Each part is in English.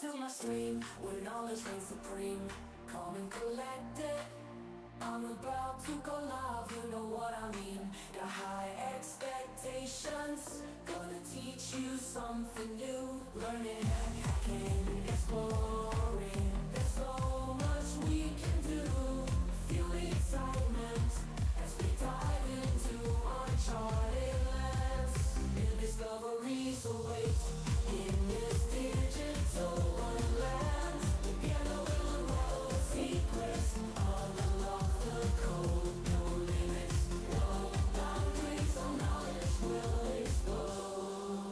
to my stream, where knowledge reigns supreme. Calm and collected, I'm about to go live, you know what I mean. Got high expectations, gonna teach you something new. Learning, hacking, exploring, there's so much we can do. Feel the excitement as we dive into uncharted lands. New discoveries await in this digital wonderland. Together we'll unravel the secrets, unlock the code. No limits, no boundaries, all knowledge will explode.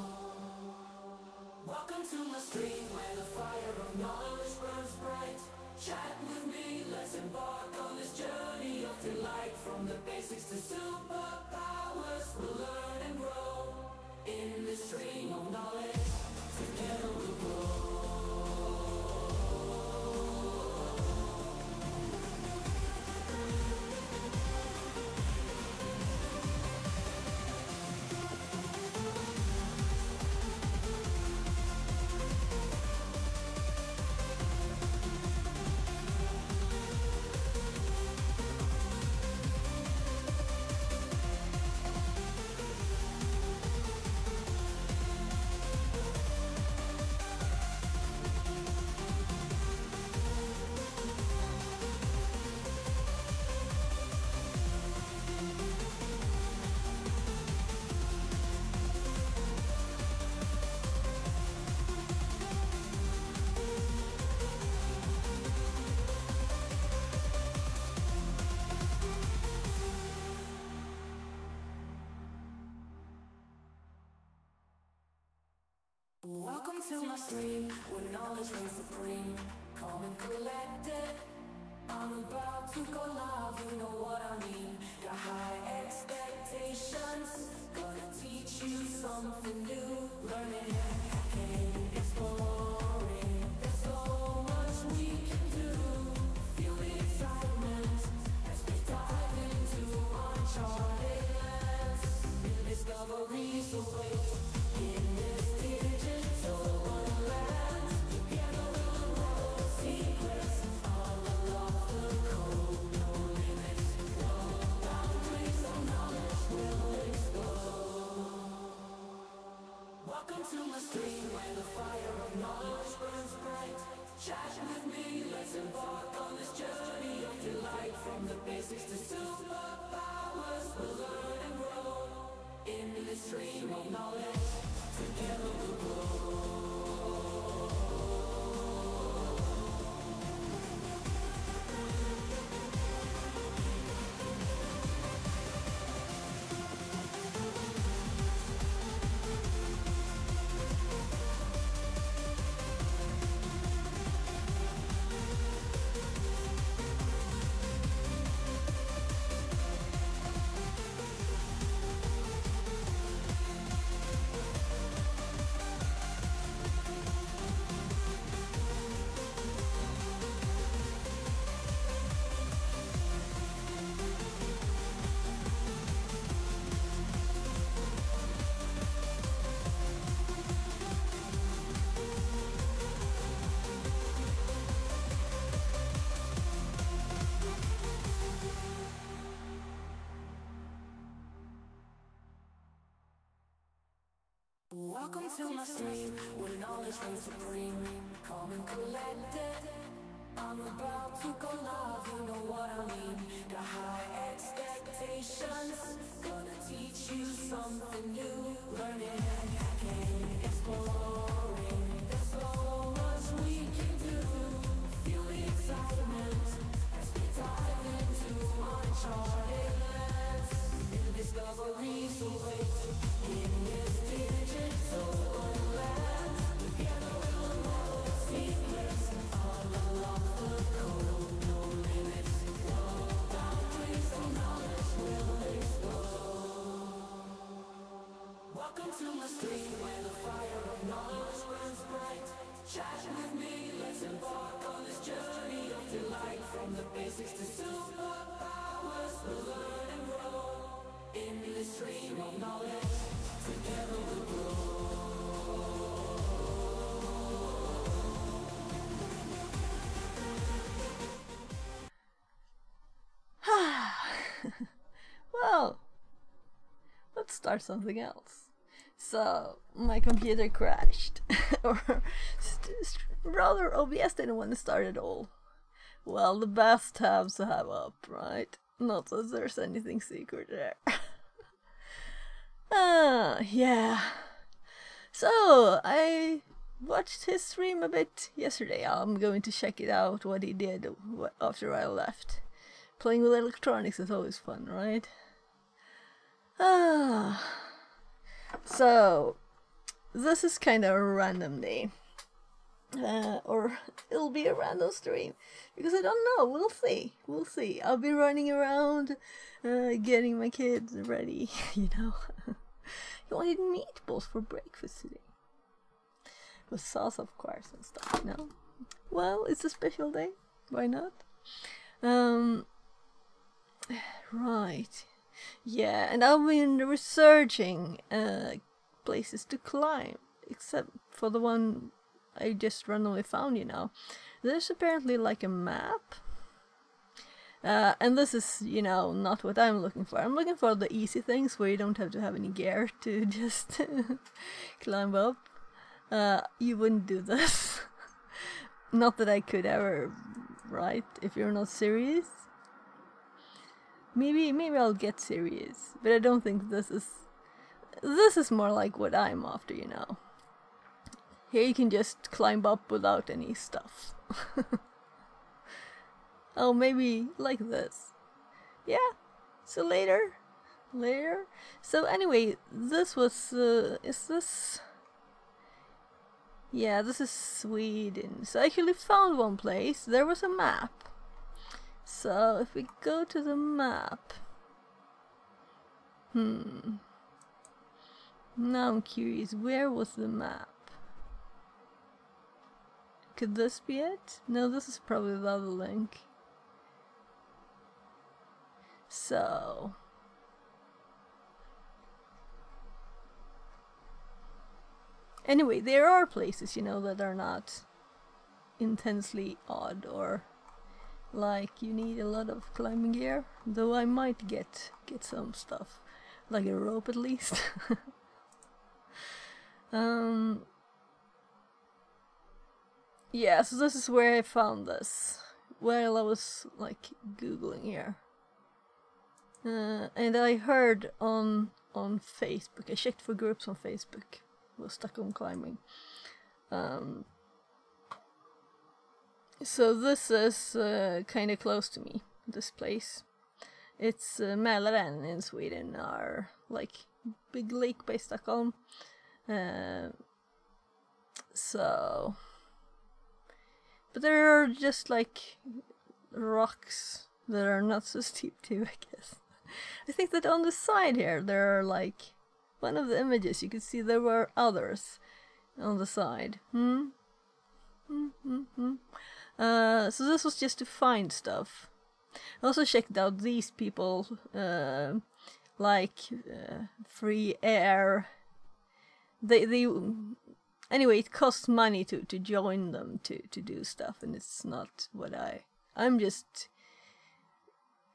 Welcome to my stream, where the fire of knowledge burns bright. Chat with me, let's embark on this journey of delight. From the basics to superpowers, we'll learn and grow in this stream of knowledge. Together we'll grow. Welcome to my stream, where knowledge reigns supreme. Calm and collected, I'm about to go live, you know what I mean. Got high expectations, gonna teach you something new. Learning, hacking, exploring, there's so much we can do. Feel the excitement as we dive into uncharted lands. New discoveries await in this digital wonderland. Together we'll unravel the secrets, unlock the code. No limits, no boundaries, all knowledge will explode. Welcome to my stream, where the fire of knowledge burns bright. Chat with me, let's embark on this journey of delight. From the basics to superpowers, we'll learn and grow in this stream of knowledge. Together we'll grow. Welcome to my stream, where knowledge reigns supreme. Calm and collected, I'm about to go live, you know what I mean. Got high expectations, gonna teach you something new. Learning, hacking, exploring, there's so much we can do. Feel the excitement as we dive into uncharted lands. New discoveries await in this digital wonderland. Together we'll unravel the secrets, unlock the code. No limits, no boundaries, all knowledge will explode. Welcome to my stream, where the fire of knowledge burns bright. Chat with me, let's embark on this journey of delight. From the basics to superpowers, we'll learn and grow in this stream of knowledge. Together we'll grow. Well, let's start something else. So, my computer crashed. Or rather, OBS didn't want to start at all. Well, the best tabs to have up, right? Not that there's anything secret there. Yeah. So, I watched his stream a bit yesterday. I'm going to check it out, what he did after I left. Playing with electronics is always fun, right? So, this is kind of a random day. Or it'll be a random stream, because I don't know, we'll see. I'll be running around, getting my kids ready, you know. You wanted meatballs for breakfast today. With sauce, of course, and stuff, you know. Well, it's a special day, why not? Right. Yeah, and I've been researching places to climb, except for the one I just randomly found, you know. There's apparently like a map. And this is, you know, not what I'm looking for. I'm looking for the easy things where you don't have to have any gear to just climb up. You wouldn't do this. Not that I could ever, right? If you're not serious. Maybe I'll get serious, but I don't think this is more like what I'm after, you know. Here you can just climb up without any stuff. Oh, maybe like this. Yeah. So later. So anyway, this was is this? Yeah, this is Sweden. So I actually found one place. There was a map. So if we go to the map, now I'm curious, where was the map? Could this be it? No, this is probably the other link. So anyway, there are places, you know, that are not intensely odd or like you need a lot of climbing gear, though I might get some stuff, like a rope at least. Yeah, so this is where I found this while I was like googling here, and I heard on Facebook. I checked for groups on Facebook. Was Stockholm climbing. So this is kind of close to me, this place. It's Mälaren in Sweden, or like big lake by Stockholm. So, but there are just like rocks that are not so steep too, I guess. I think that on the side here there are like, one of the images you could see there were others on the side. So this was just to find stuff. I also checked out these people, free air. They anyway, it costs money to join them to do stuff, and it's not what I'm just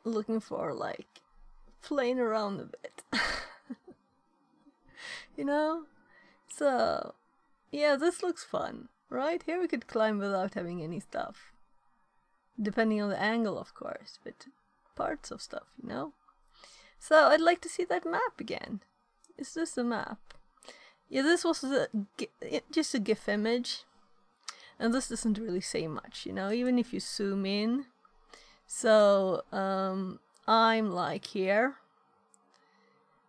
looking for, like playing around a bit. You know? So yeah, this looks fun. Right, here we could climb without having any stuff. Depending on the angle, of course, but parts of stuff, you know? So, I'd like to see that map again. Is this the map? Yeah, this was just a GIF image. And this doesn't really say much, you know, even if you zoom in. So, I'm like here.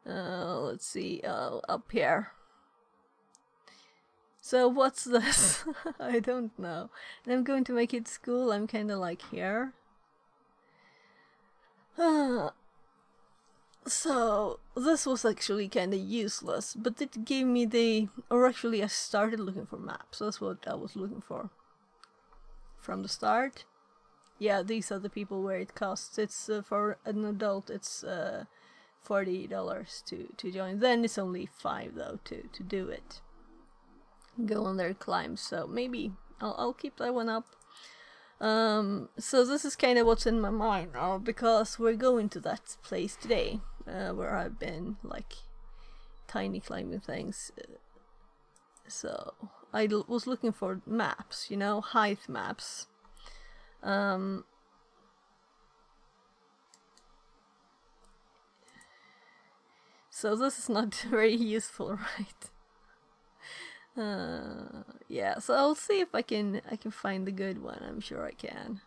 Let's see, up here. So what's this? I don't know. And I'm going to my kid's school. I'm kind of like here. So this was actually kind of useless, but it gave me or actually I started looking for maps. That's what I was looking for from the start. Yeah, these are the people where it costs. It's for an adult, it's $40 to join. Then it's only $5 though to do it. Go on their climb, so maybe I'll keep that one up. So this is kind of what's in my mind now, because we're going to that place today. where I've been, like tiny climbing things. So I was looking for maps, you know, height maps. So this is not very useful, right? Yeah, so I'll see if I can find the good one. I'm sure I can.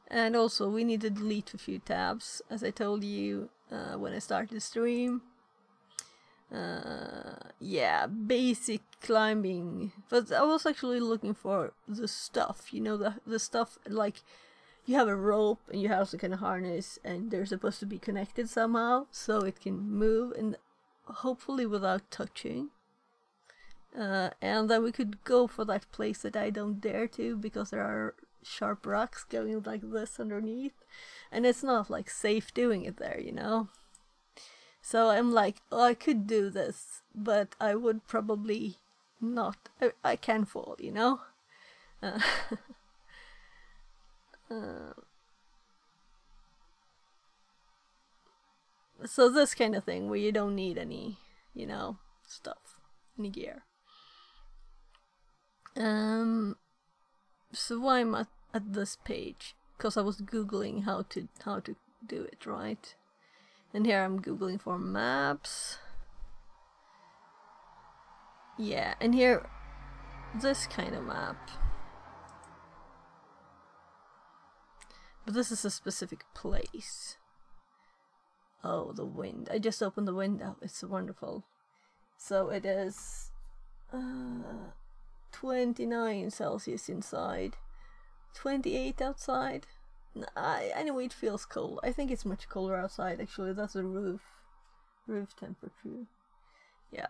And also, we need to delete a few tabs, as I told you when I started the stream. Yeah, basic climbing. But I was actually looking for the stuff, you know, the stuff like you have a rope and you have some kind of harness and they're supposed to be connected somehow so it can move and hopefully without touching. And then we could go for that place that I don't dare to because there are sharp rocks going like this underneath and it's not like safe doing it there, you know. So I'm like, oh, I could do this, but I would probably not. I can fall, you know. So this kind of thing where you don't need any, you know, stuff, any gear. So why am I at this page? Because I was googling how to do it, right? And here I'm googling for maps. Yeah, and here, this kind of map. But this is a specific place. Oh, the wind. I just opened the window. It's wonderful. So it is 29 Celsius inside, 28 outside. Anyway, it feels cold. I think it's much colder outside, actually. That's the roof temperature. Yeah.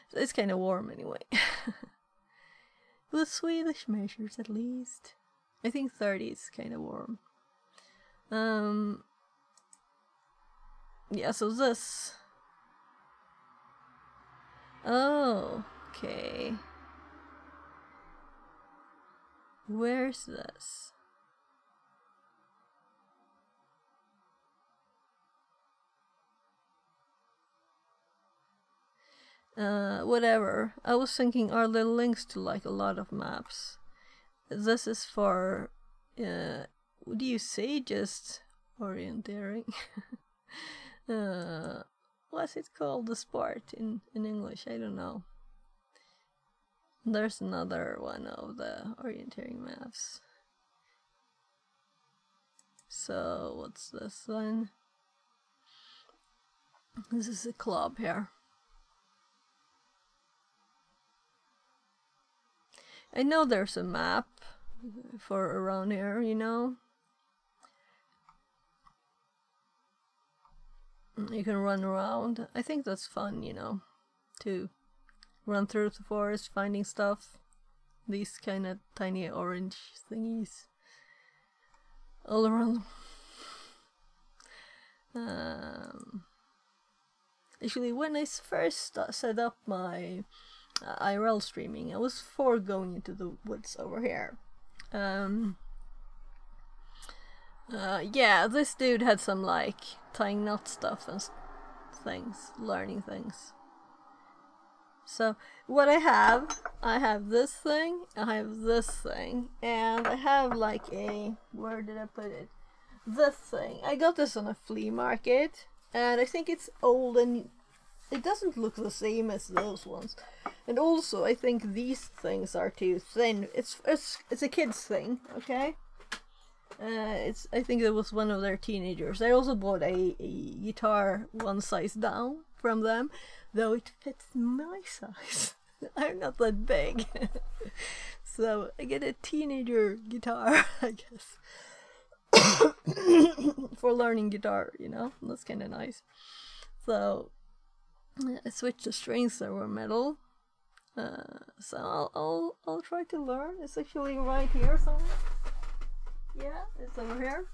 So it's kind of warm anyway. With Swedish measures, at least. I think 30 is kind of warm. Yeah, so this. Oh, okay. Where's this? Whatever. I was thinking, are there links to like a lot of maps? This is for, what do you say? Just orienteering? What's it called? The sport in English? I don't know. There's another one of the orienteering maps. So, what's this one? This is a club here. I know there's a map for around here, you know. You can run around. I think that's fun, you know, to run through the forest finding stuff. These kind of tiny orange thingies all around. Actually, when I first set up my IRL streaming, I was for going into the woods over here. Yeah, this dude had some like tying knot stuff and things, learning things. So what I have this thing, I have this thing, and I have like a, where did I put it? This thing. I got this on a flea market, and I think it's old and it doesn't look the same as those ones. And also, I think these things are too thin. It's a kid's thing, okay? I think it was one of their teenagers. I also bought a guitar one size down from them, though it fits my size. I'm not that big. So I get a teenager guitar, I guess. For learning guitar, you know? That's kind of nice. So I switched the strings that were metal. So I'll try to learn. It's actually right here somewhere. Yeah, it's over here.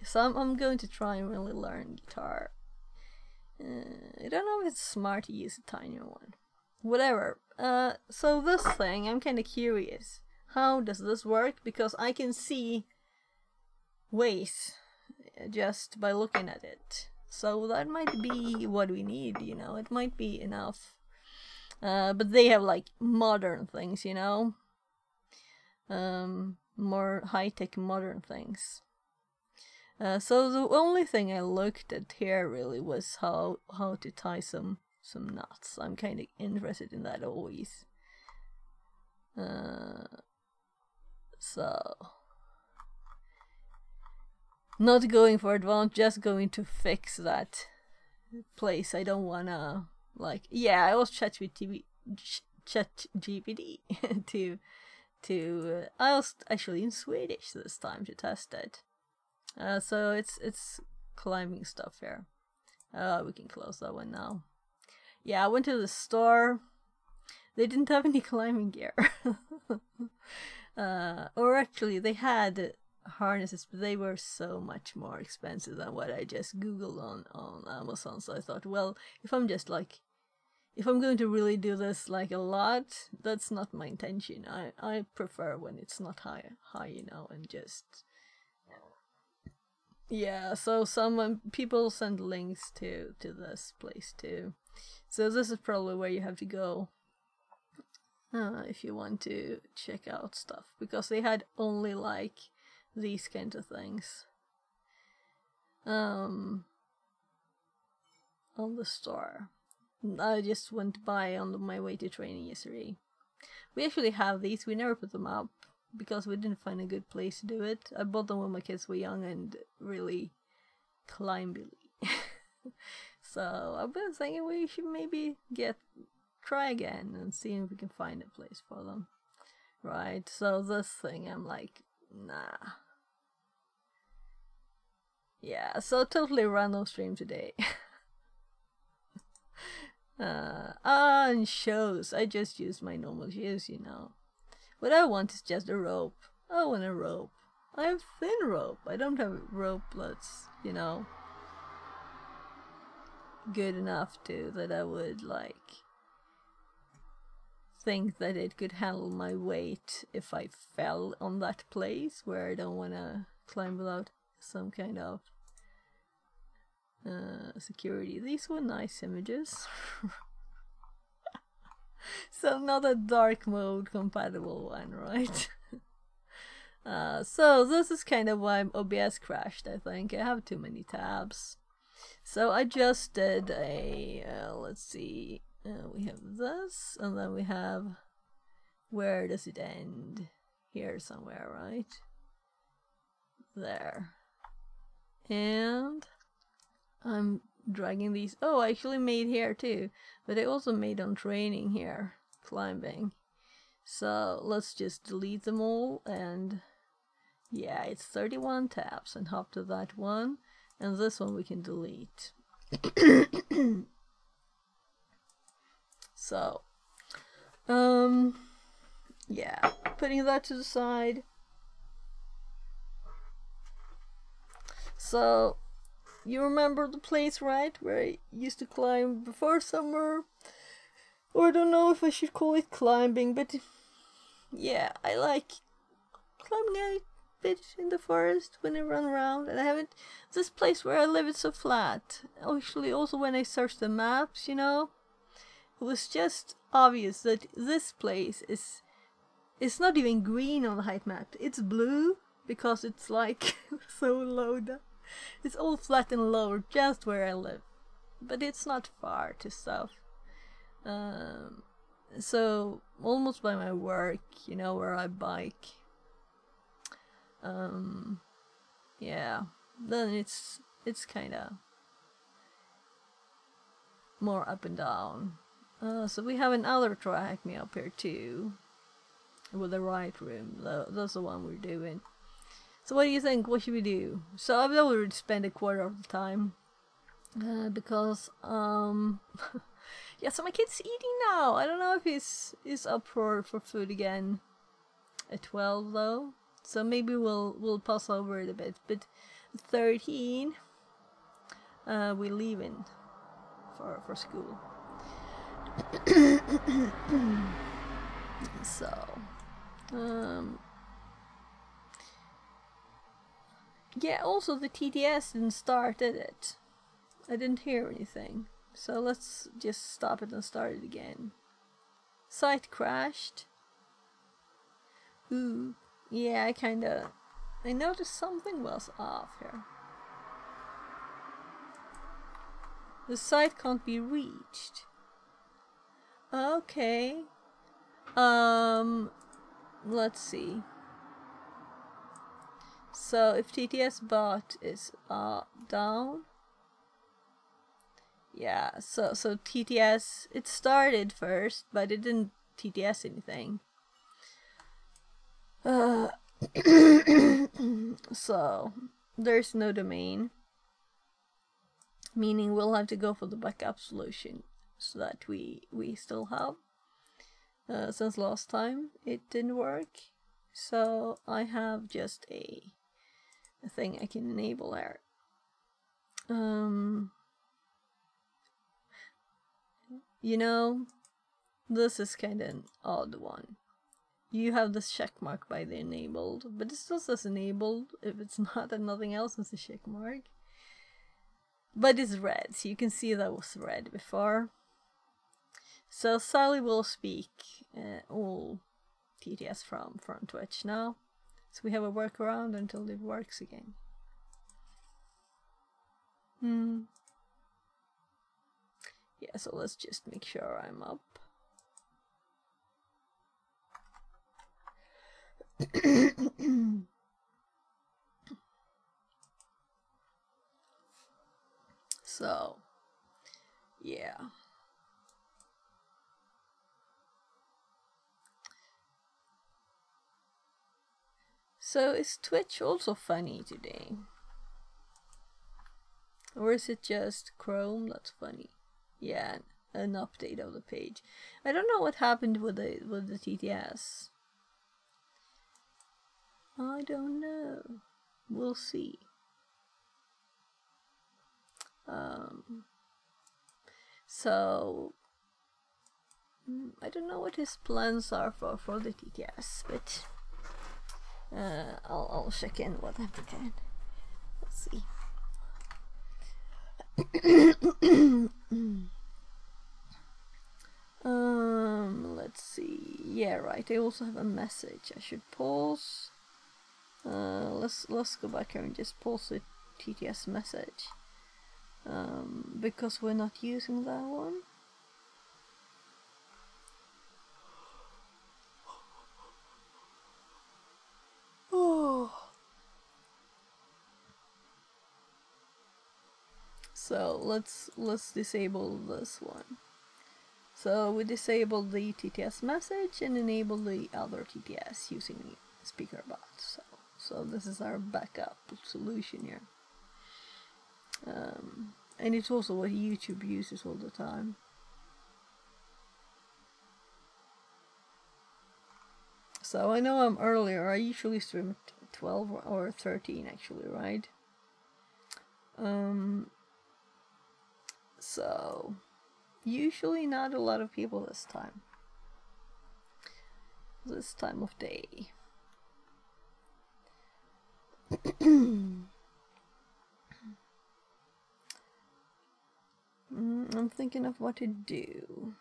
So I'm going to try and really learn guitar. I don't know if it's smart to use a tinier one. Whatever. So this thing, I'm kind of curious. How does this work? Because I can see ways just by looking at it. So that might be what we need, you know, it might be enough. But they have like modern things, you know, more high-tech modern things. So the only thing I looked at here really was how to tie some knots. I'm kind of interested in that always. So not going for advanced, just going to fix that place. I don't wanna like, yeah, I was ChatGPT to I was actually in Swedish this time to test it. So it's climbing stuff here. We can close that one now. Yeah, I went to the store. They didn't have any climbing gear. Or actually, they had harnesses, but they were so much more expensive than what I just googled on Amazon. So I thought, well, if I'm going to really do this like a lot, that's not my intention. I prefer when it's not high, you know, and just, yeah. So some people send links to this place too. So this is probably where you have to go if you want to check out stuff, because they had only like these kinds of things on the store. I just went by on my way to training yesterday. We actually have these, we never put them up because we didn't find a good place to do it. I bought them when my kids were young and really climbily. So I've been thinking we should maybe try again and see if we can find a place for them. Right, so this thing I'm like, nah. Yeah, so totally random stream today. And shows, I just use my normal shoes, you know. What I want is just a rope. I want a rope. I have thin rope. I don't have rope that's, you know, good enough that I would like think that it could handle my weight if I fell on that place where I don't want to climb without some kind of security. These were nice images. So not a dark mode compatible one, right? So this is kind of why OBS crashed, I think. I have too many tabs. So I just did a, let's see, we have this, and then we have, where does it end? Here somewhere, right? There. And I'm dragging these. Oh, I actually made here too, but I also made on training here, climbing. So let's just delete them all, and yeah, it's 31 tabs, and hop to that one, and this one we can delete. So, yeah, putting that to the side. So, you remember the place, right, where I used to climb before summer? Or I don't know if I should call it climbing, but yeah, I like climbing a bit in the forest when I run around, and I haven't. This place where I live is so flat. Actually, also when I searched the maps, you know, it was just obvious that this place it's not even green on the height map. It's blue because it's like so low down. It's all flat and low, just where I live, but it's not far to stuff. So almost by my work, you know, where I bike. Yeah, then it's kind of more up and down. So we have another track me up here too, with the right room. That's the one we're doing. So what do you think? What should we do? So I've already spent a quarter of the time because yeah. So my kid's eating now. I don't know if he's up for food again at 12 though. So maybe we'll pass over it a bit. But 13, we're leaving for school. So Yeah, also the TTS didn't start, did it? I didn't hear anything. So let's just stop it and start it again. Site crashed. Ooh, yeah, I noticed something was off here. The site can't be reached. Okay. Let's see. So if TTS bot is down, yeah. So TTS, it started first, but it didn't TTS anything. So there's no domain, meaning we'll have to go for the backup solution, so that we still have. Since last time it didn't work, so I have just a thing I can enable there. You know, this is kind of an odd one. You have this check mark by the enabled, but it still says enabled if it's not, and nothing else is a check mark. But it's red, so you can see that was red before. So Sally will speak all TTS from Twitch now. So we have a workaround until it works again. Yeah, so let's just make sure I'm up. So, yeah. So is Twitch also funny today? Or is it just Chrome that's funny? Yeah, an update of the page. I don't know what happened with the TTS. I don't know. We'll see. So I don't know what his plans are for the TTS, but I'll check in with him again. Let's see. Let's see. Yeah, right. I also have a message. I should pause. Let's go back here and just pause the TTS message. Because we're not using that one. Oh. So let's disable this one. So we disable the TTS message and enable the other TTS using SpeakerBot. So this is our backup solution here. And it's also what YouTube uses all the time. So I know I'm earlier. I usually stream at 12 or 13 actually, right? So usually not a lot of people this time of day. I'm thinking of what to do.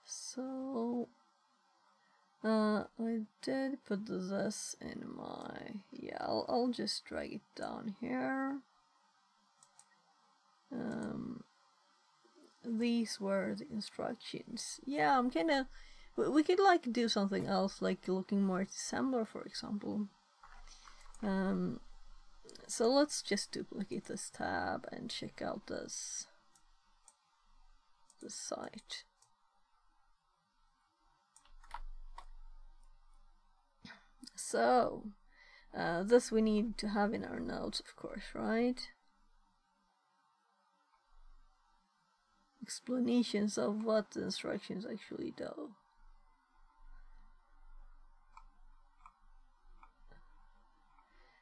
So I did put this in my, yeah, I'll just drag it down here. These were the instructions. Yeah, I'm kinda, we could like do something else, like looking more at assembler, for example. So let's just duplicate this tab and check out this site. So this we need to have in our notes, of course, right? Explanations of what the instructions actually do.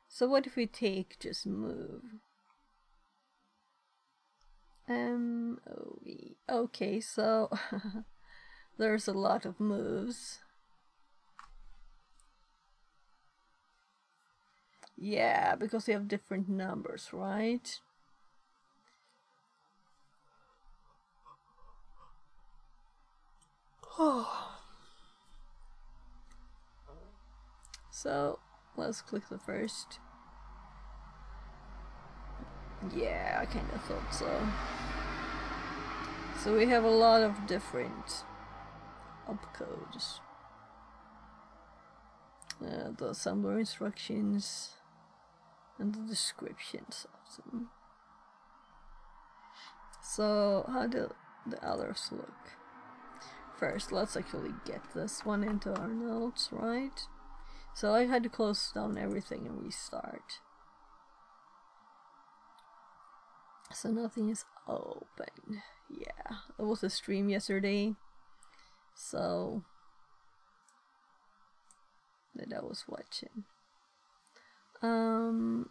So what if we take just move? MOV. Okay, so there's a lot of moves. Yeah, because we have different numbers, right? So let's click the first. Yeah, I kind of thought so. So we have a lot of different opcodes. The assembler instructions and the descriptions of them. So how do the others look? First, let's actually get this one into our notes, right? So I had to close down everything and restart. So nothing is open. Yeah, it was a stream yesterday, so that I was watching. I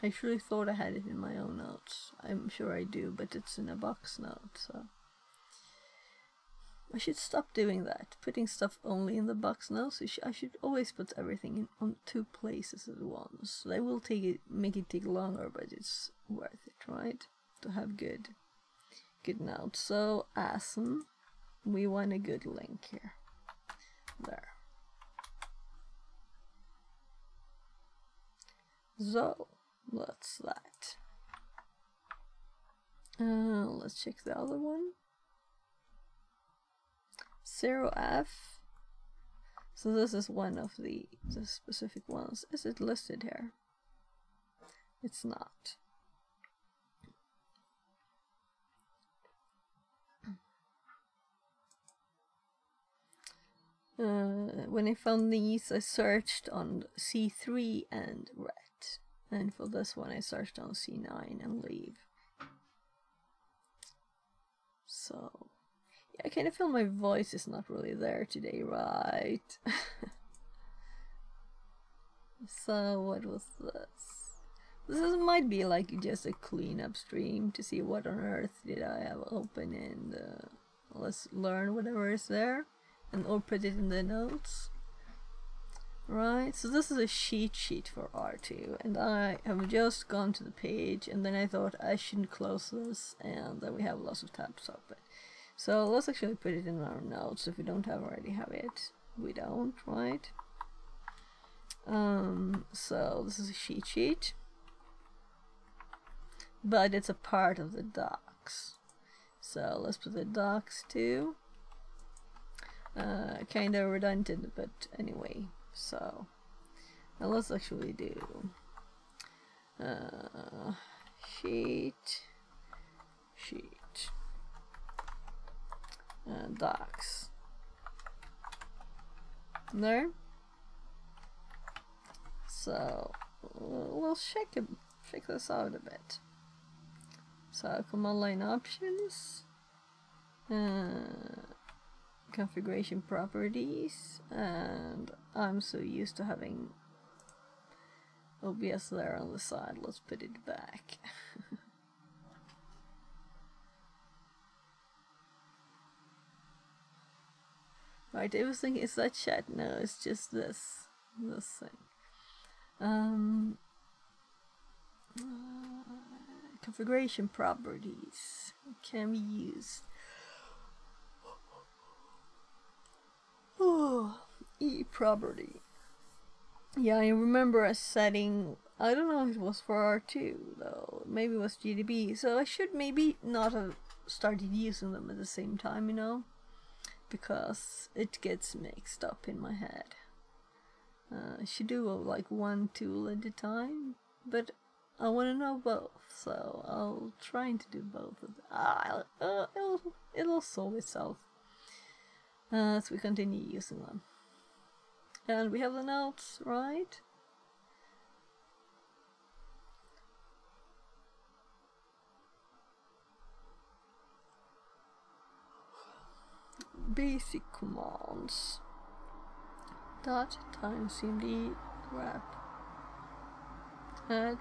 actually thought I had it in my own notes. I'm sure I do, but it's in a box note, so I should stop doing that, putting stuff only in the box notes. I should always put everything in on 2 places at once. They will make it take longer, but it's worth it, right? To have good notes. So awesome. We want a good link here. There. So what's that? Let's check the other one. 0F. So this is one of the specific ones. Is it listed here? It's not. When I found these, I searched on C3 and ret. And for this one, I searched on C9 and leave. So I kind of feel my voice is not really there today, right? So what was this? This might be like just a cleanup stream to see what on earth did I have open, and let's learn whatever is there and or put it in the notes. Right, so this is a cheat sheet for R2, and I have just gone to the page, and then I thought I shouldn't close this, and then we have lots of tabs open. So let's actually put it in our notes. If we don't already have it, we don't, right? So this is a cheat sheet, but it's a part of the docs. So let's put the docs too. Kind of redundant, but anyway. So now let's actually do sheet docs there. So we'll check this out a bit. So command line options, configuration properties, and I'm so used to having OBS there on the side. Let's put it back. Right, I was thinking, is that chat? No, it's just this thing. Configuration properties can be used. Oh, E property. Yeah, I remember a setting. I don't know if it was for R2 though. Maybe it was GDB. So I should maybe not have started using them at the same time, you know, because it gets mixed up in my head. I should do like one tool at a time, but I want to know both, so I'll try to do both of them. It'll solve itself as we continue using them. And we have the notes, right? Basic commands. Dot times cmd grep Add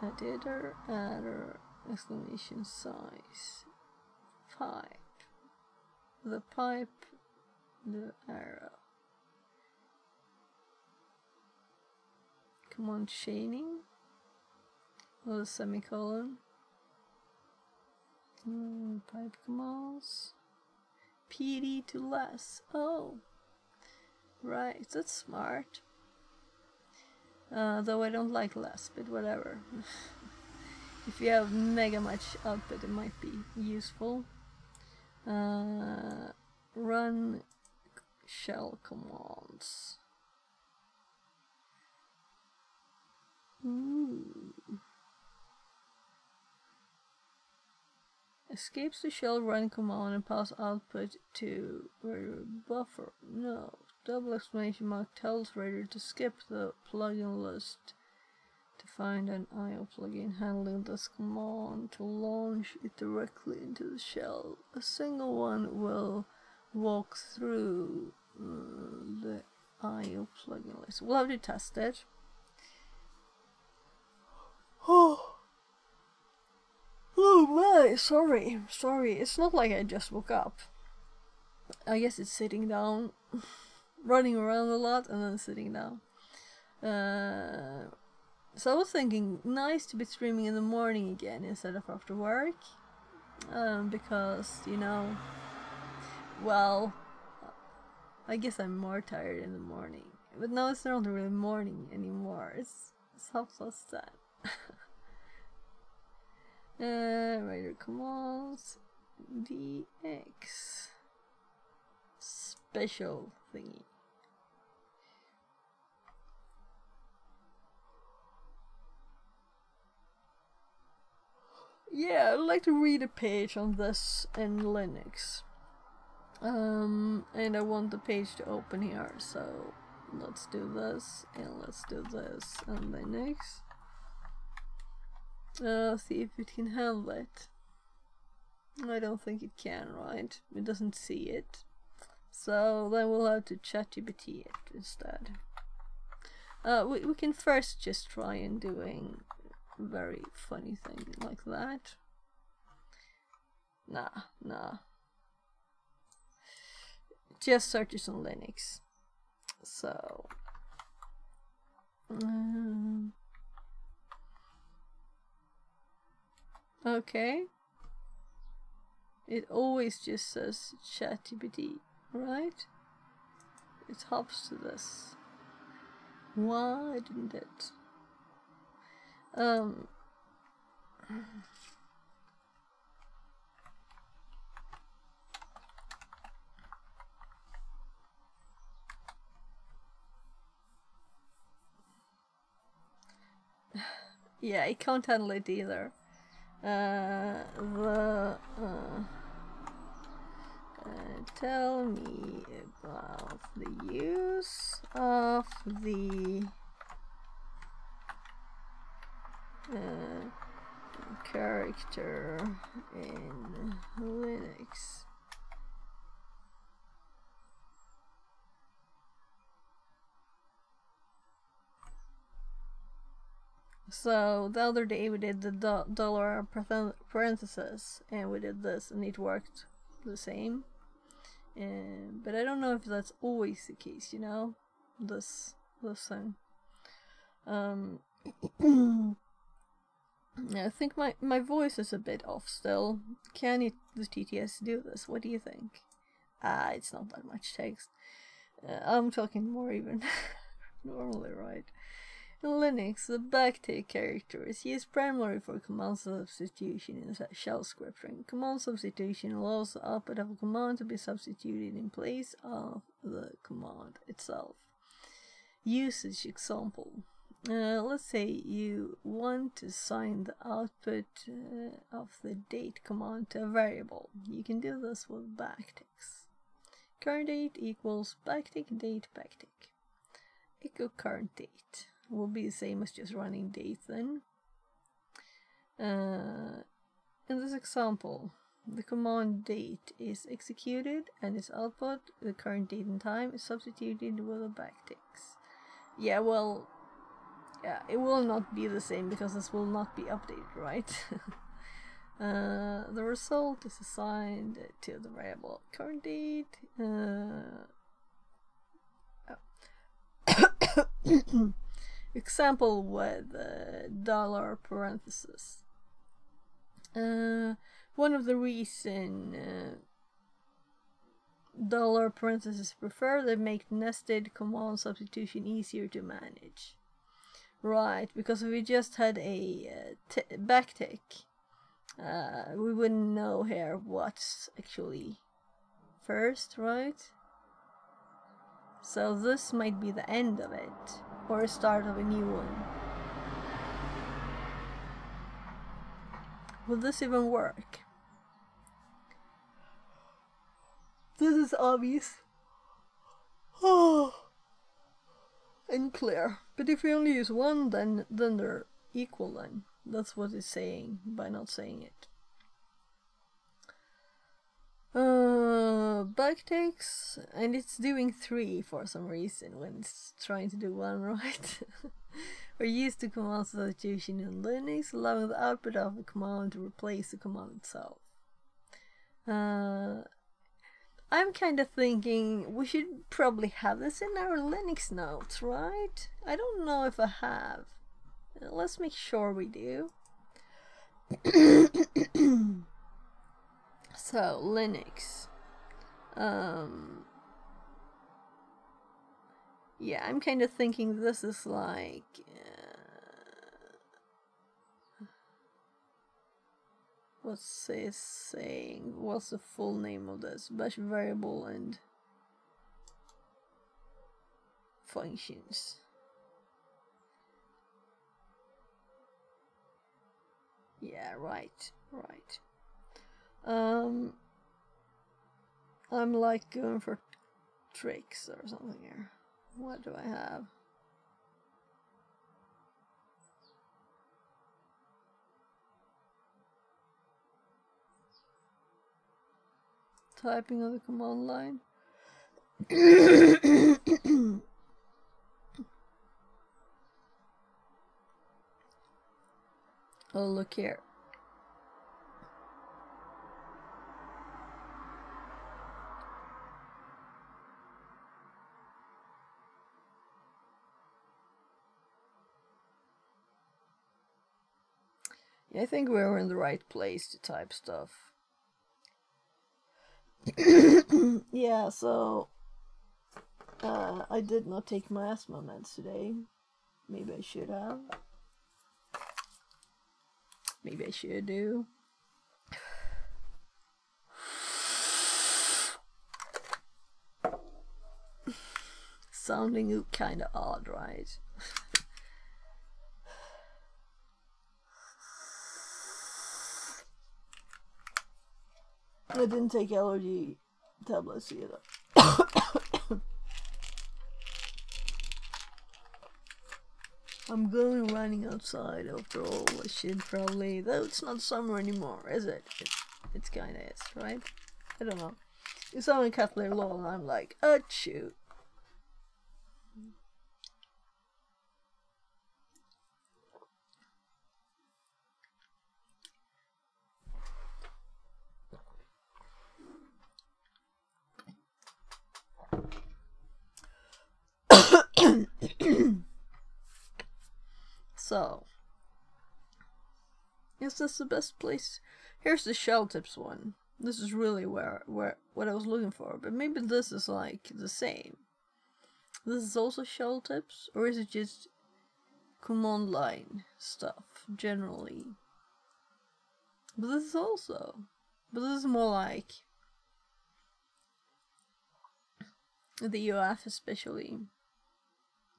editor, adder, exclamation size, pipe, the pipe, the arrow. Command chaining, or the semicolon. Pipe commands. PD to less. Oh, right, that's smart. Though I don't like less, but whatever. If you have mega much output, it might be useful. Run shell commands. Ooh. Escapes the shell run command and pass output to Raider buffer. No. Double exclamation mark tells Raider to skip the plugin list to find an IO plugin handling this command to launch it directly into the shell. A single one will walk through the IO plugin list. We'll have to test it. Oh my, sorry, it's not like I just woke up. I guess it's sitting down, running around a lot and then sitting down. So I was thinking, nice to be streaming in the morning again instead of after work. Because, you know, well, I guess I'm more tired in the morning. But now it's not really morning anymore, it's half past 10. Raider commands DX special thingy. Yeah, I'd like to read a page on this in Linux. And I want the page to open here, so let's do this and let's do this in Linux. See if it can handle it. I don't think it can, right? It doesn't see it. So then we'll have to ChatGPT it instead. We can first just try and doing a very funny thing like that. Nah. Just searches on Linux. So okay. It always just says ChatGPT, right? It hops to this. Why didn't it? Yeah, it can't handle it either. Tell me about the use of the character in Linux. So the other day we did the dollar parenthesis and we did this and it worked the same. But I don't know if that's always the case, you know, this thing. I think my voice is a bit off still. Can the TTS do this? What do you think? It's not that much text. I'm talking more even normally, right? In Linux, the backtick character is used primarily for command substitution in shell scripting. Command substitution allows the output of a command to be substituted in place of the command itself. Usage example. Let's say you want to assign the output of the date command to a variable. You can do this with backticks. Current date equals backtick date backtick. Echo current date will be the same as just running date then. In this example, the command date is executed and its output, the current date and time, is substituted with the backticks. Yeah, well, Yeah, it will not be the same because this will not be updated, right? The result is assigned to the variable current date. Example with dollar parenthesis. One of the reason dollar parentheses prefer, they make nested command substitution easier to manage. Right, because if we just had a backtick, we wouldn't know here what's actually first, right? So this might be the end of it, or a start of a new one. Will this even work? This is obvious. Oh, and clear. But if we only use one, then they're equal then. That's what it's saying by not saying it. Backtakes, and it's doing 3 for some reason when it's trying to do 1, right? We're used to command substitution in Linux, allowing the output of a command to replace the command itself. I'm kind of thinking we should probably have this in our Linux notes, right? I don't know if I have. Let's make sure we do. So, Linux. Yeah, I'm kind of thinking this is like... what's it saying? What's the full name of this? Bash variable and functions. Yeah, right. I'm like going for tricks or something here. What do I have? Typing on the command line. Oh, look here. Yeah, I think we're in the right place to type stuff. Yeah, so I did not take my asthma meds today. Maybe I should have. Maybe I should do. Sounding kinda odd, right? I didn't take allergy tablets either. I'm going running outside after all. I should probably, though it's not summer anymore, is it? It's kinda is, right? I don't know. If someone cut their lawn, I'm like, achoo. So, is this the best place? Here's the shell tips one. This is really where what I was looking for, but maybe this is like the same. This is also shell tips, or is it just command line stuff generally? But this is also, but this is more like the UF especially.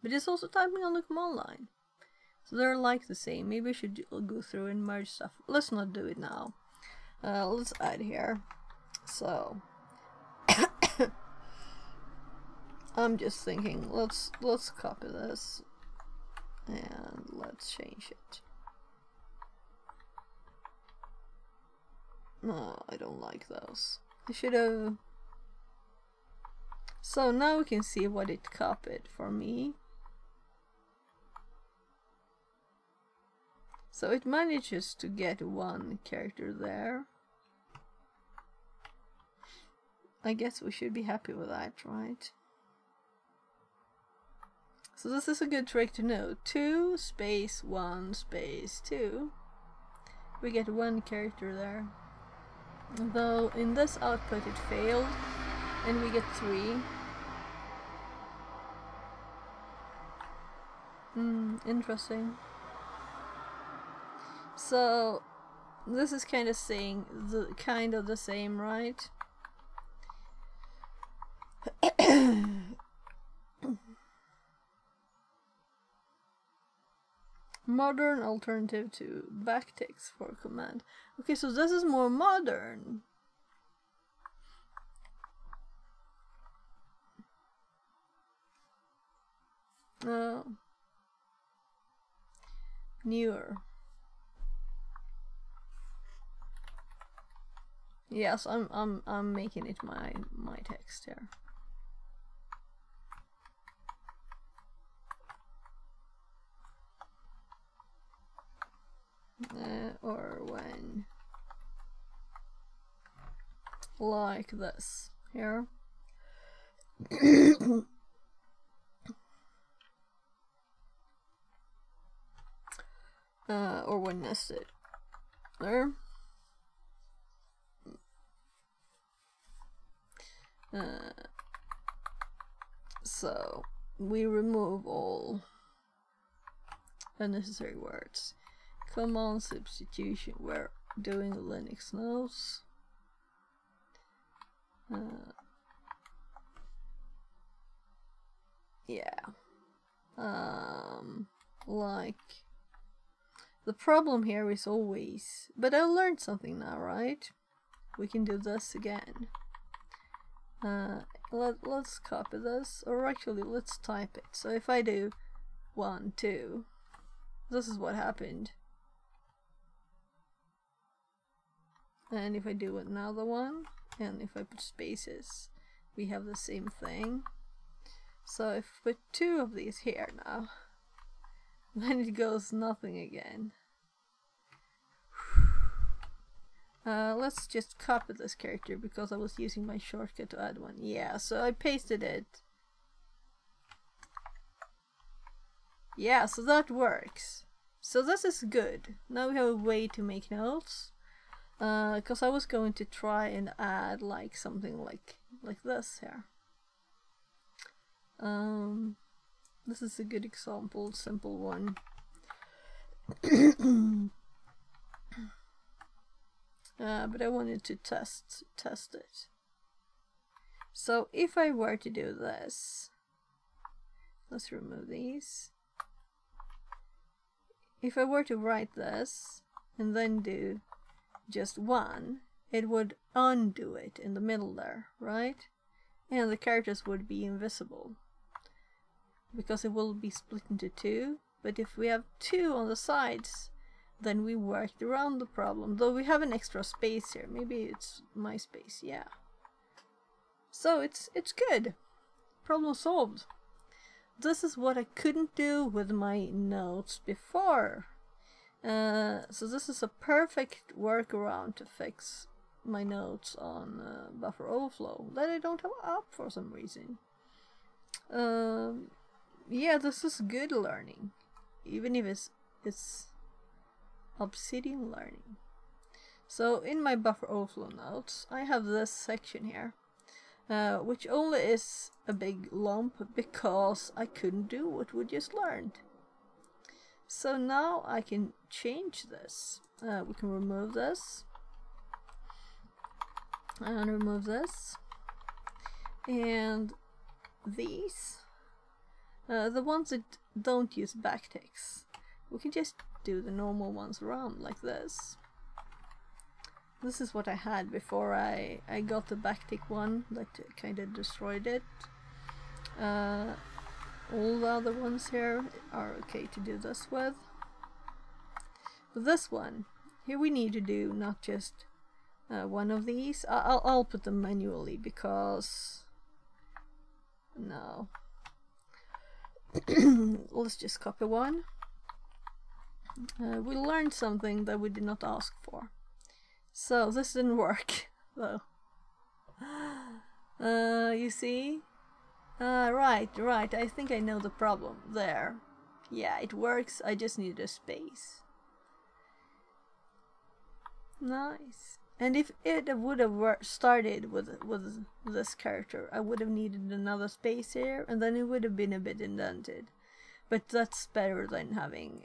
But it's also typing on the command line. So they're like the same. Maybe I should go through and merge stuff. Let's not do it now. Let's add here. So I'm just thinking, let's copy this and let's change it. No, I don't like those. I should have. So now we can see what it copied for me. So it manages to get one character there. I guess we should be happy with that, right? So this is a good trick to know. 2 space 1 space 2. We get one character there. Though in this output it failed, and we get 3. Interesting. So this is kind of saying the same, right? Modern alternative to backticks for command. Okay, so this is more modern. Newer. Yes, I'm making it my text here. Or when, like this here. Or when nested there. So we remove all unnecessary words. Command substitution, we're doing Linux notes. Yeah. Like, the problem here is always, but I learned something now, right? We can do this again. Let's copy this, or actually let's type it. So if I do 1, 2, this is what happened. And if I do another one, and if I put spaces, we have the same thing. So if I put 2 of these here now, then it goes nothing again. Let's just copy this character because I was using my shortcut to add one. Yeah, so I pasted it. Yeah, so that works. So this is good. Now we have a way to make notes. Because I was going to try and add like something like this here. This is a good example, simple one. But I wanted to test it. So if I were to do this, let's remove these. If I were to write this and then do just 1, it would undo it in the middle there, right? And the characters would be invisible because it will be split into 2. But if we have 2 on the sides, then we worked around the problem. Though we have an extra space here. Maybe it's my space, yeah. So it's good. Problem solved. This is what I couldn't do with my notes before. So this is a perfect workaround to fix my notes on buffer overflow that I don't have up for some reason. Yeah, this is good learning, even if it's Obsidian learning. So in my buffer overflow notes, I have this section here, which only is a big lump because I couldn't do what we just learned. So now I can change this. We can remove this and remove this, and these, the ones that don't use backticks, we can just do the normal ones around like this. This is what I had before I got the backtick one that kind of destroyed it. All the other ones here are okay to do this with. But this one, here we need to do not just one of these. I'll put them manually because... no. Let's just copy one. we learned something that we did not ask for. So this didn't work, though. You see? Right, I think I know the problem. There. Yeah, it works, I just need a space. Nice. And if it would have started with this character, I would have needed another space here, and then it would have been a bit indented. But that's better than having...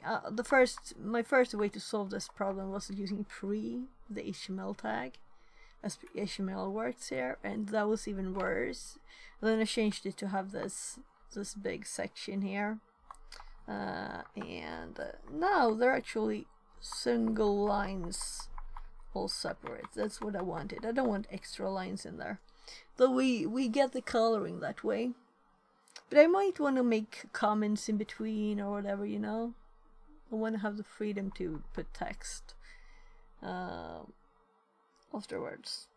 my first way to solve this problem was using pre, the HTML tag, as HTML works here, and that was even worse. And then I changed it to have this big section here. And now they're actually single lines, all separate. That's what I wanted. I don't want extra lines in there. Though we get the coloring that way. But I might want to make comments in between or whatever, you know. I want to have the freedom to put text afterwards.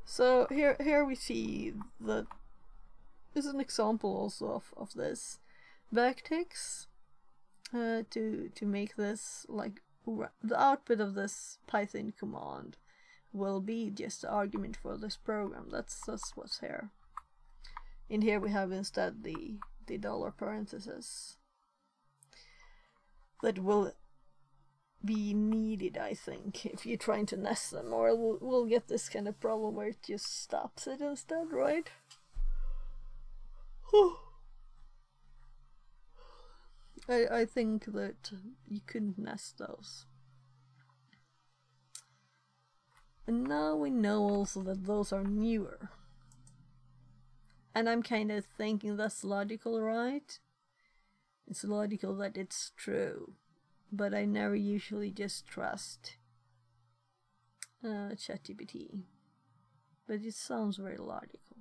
So here we see that this is an example also of this backticks to make this, like, the output of this Python command will be just the argument for this program. That's what's here. In here we have instead the dollar parentheses that will be needed, I think, if you're trying to nest them, or we'll get this kind of problem where it just stops it instead, right? I think that you couldn't nest those. And now we know also that those are newer. And I'm kind of thinking that's logical, right? It's logical that it's true. But I never usually just trust ChatGPT. But it sounds very logical.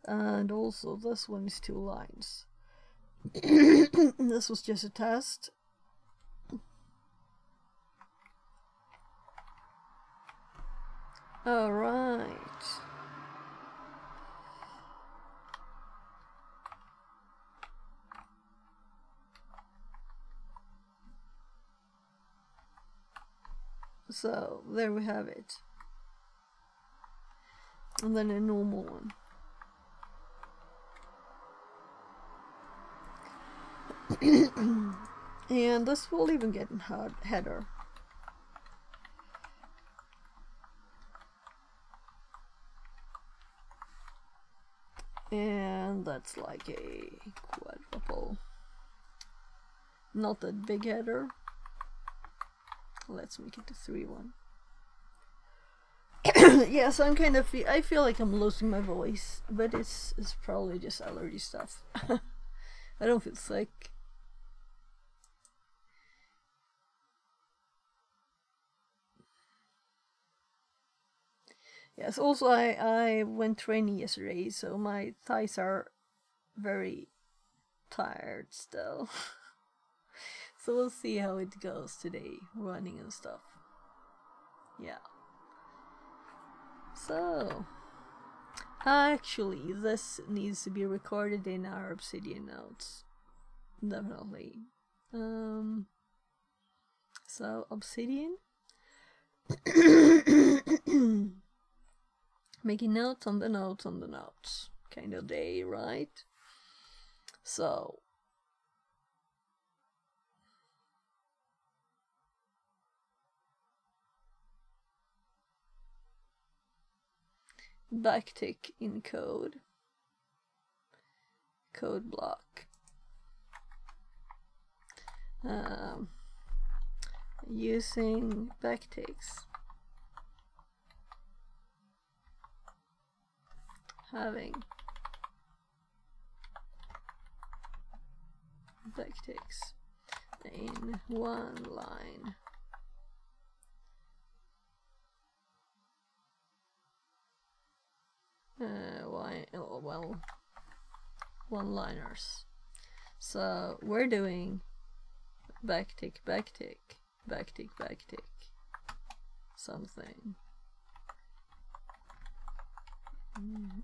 And also this one is 2 lines. This was just a test. Alright. So, there we have it. And then a normal one. And this will even get in header. And that's like a quadruple. Not that big header. Let's make it a 3-1. Yeah, so I'm kind of I feel like I'm losing my voice, but it's probably just allergy stuff. I don't feel sick. Yes, also I went training yesterday, so my thighs are very tired still. So we'll see how it goes today, running and stuff. Yeah. So, actually, this needs to be recorded in our Obsidian notes. Definitely. So, Obsidian. Making notes on the notes on the notes. Kind of day, right? So, backtick in code block, using backticks, having backticks in 1 line. Well, 1-liners. So we're doing backtick, something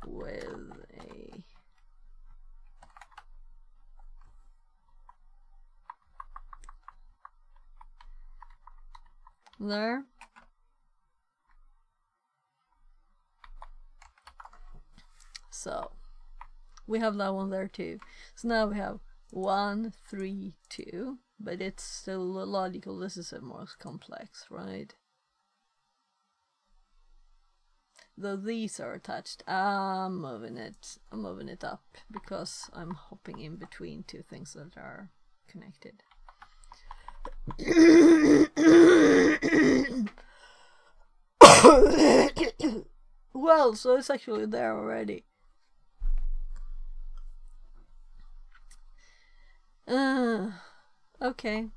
with a there. So we have that one there too. So now we have 1, 3, 2, but it's still logical. This is a more complex, right? Though these are attached, I'm moving it up because I'm hopping in between two things that are connected. Well, so it's actually there already. Okay.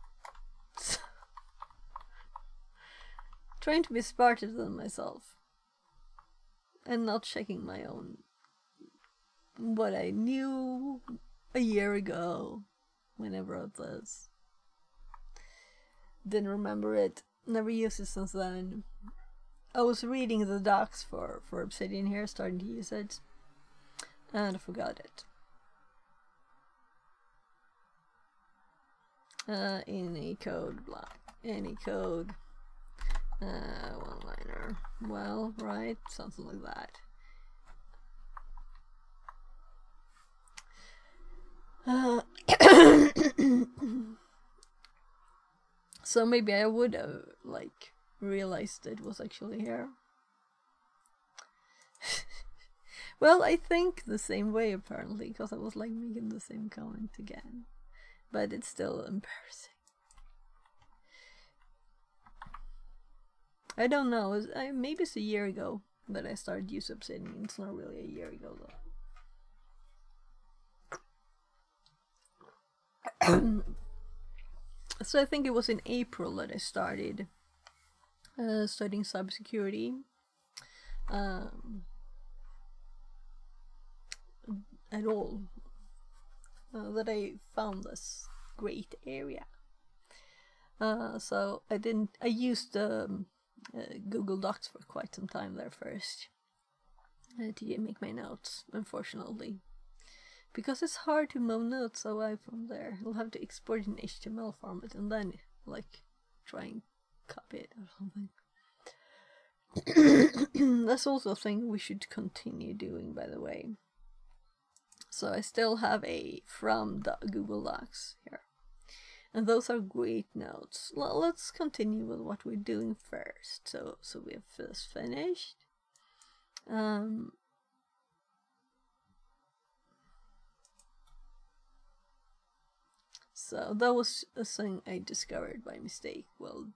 Trying to be smarter than myself. And not checking my own. What I knew a year ago when I wrote this. Didn't remember it. Never used it since then. I was reading the docs for Obsidian here, starting to use it. And I forgot it. Any code block. Any code. One-liner. Well, right, something like that. So maybe I would have, like, realized it was actually here. Well, I think the same way, apparently, because I was, like, making the same comment again. But it's still embarrassing. I don't know, maybe it's a year ago that I started using Obsidian. It's not really a year ago though. So I think it was in April that I started studying cybersecurity. At all. That I found this great area. So I used Google Docs for quite some time there first to make my notes, unfortunately. Because it's hard to move notes away from there. You'll have to export in HTML format and then, like, try and copy it or something. That's also a thing we should continue doing, by the way. So I still have a from Google Docs here. And those are great notes. Well, let's continue with what we're doing first. So we have this finished. So that was a thing I discovered by mistake while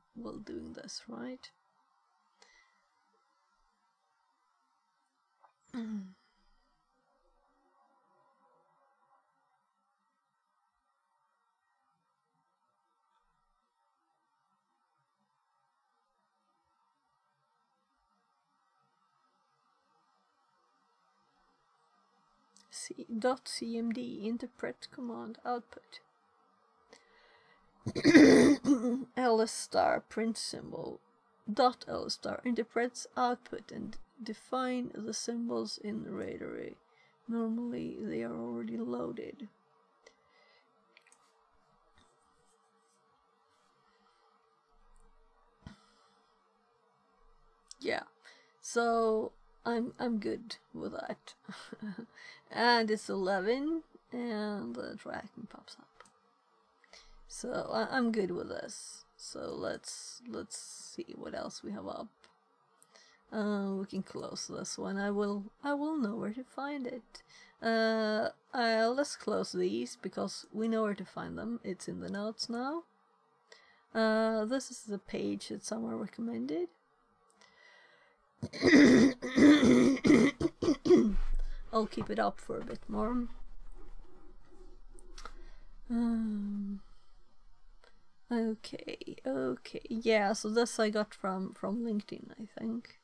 doing this, right? .cmd interpret command output. ls star print symbol .ls star interprets output and define the symbols in the RAID array. Normally they are already loaded. Yeah, so I'm good with that. And it's 11 and the tracking pops up. So I'm good with this. So let's see what else we have up. We can close this one. I will know where to find it. Let's close these because we know where to find them. It's in the notes now. This is the page that someone recommended. I'll keep it up for a bit more. Okay, yeah, so this I got from LinkedIn, I think.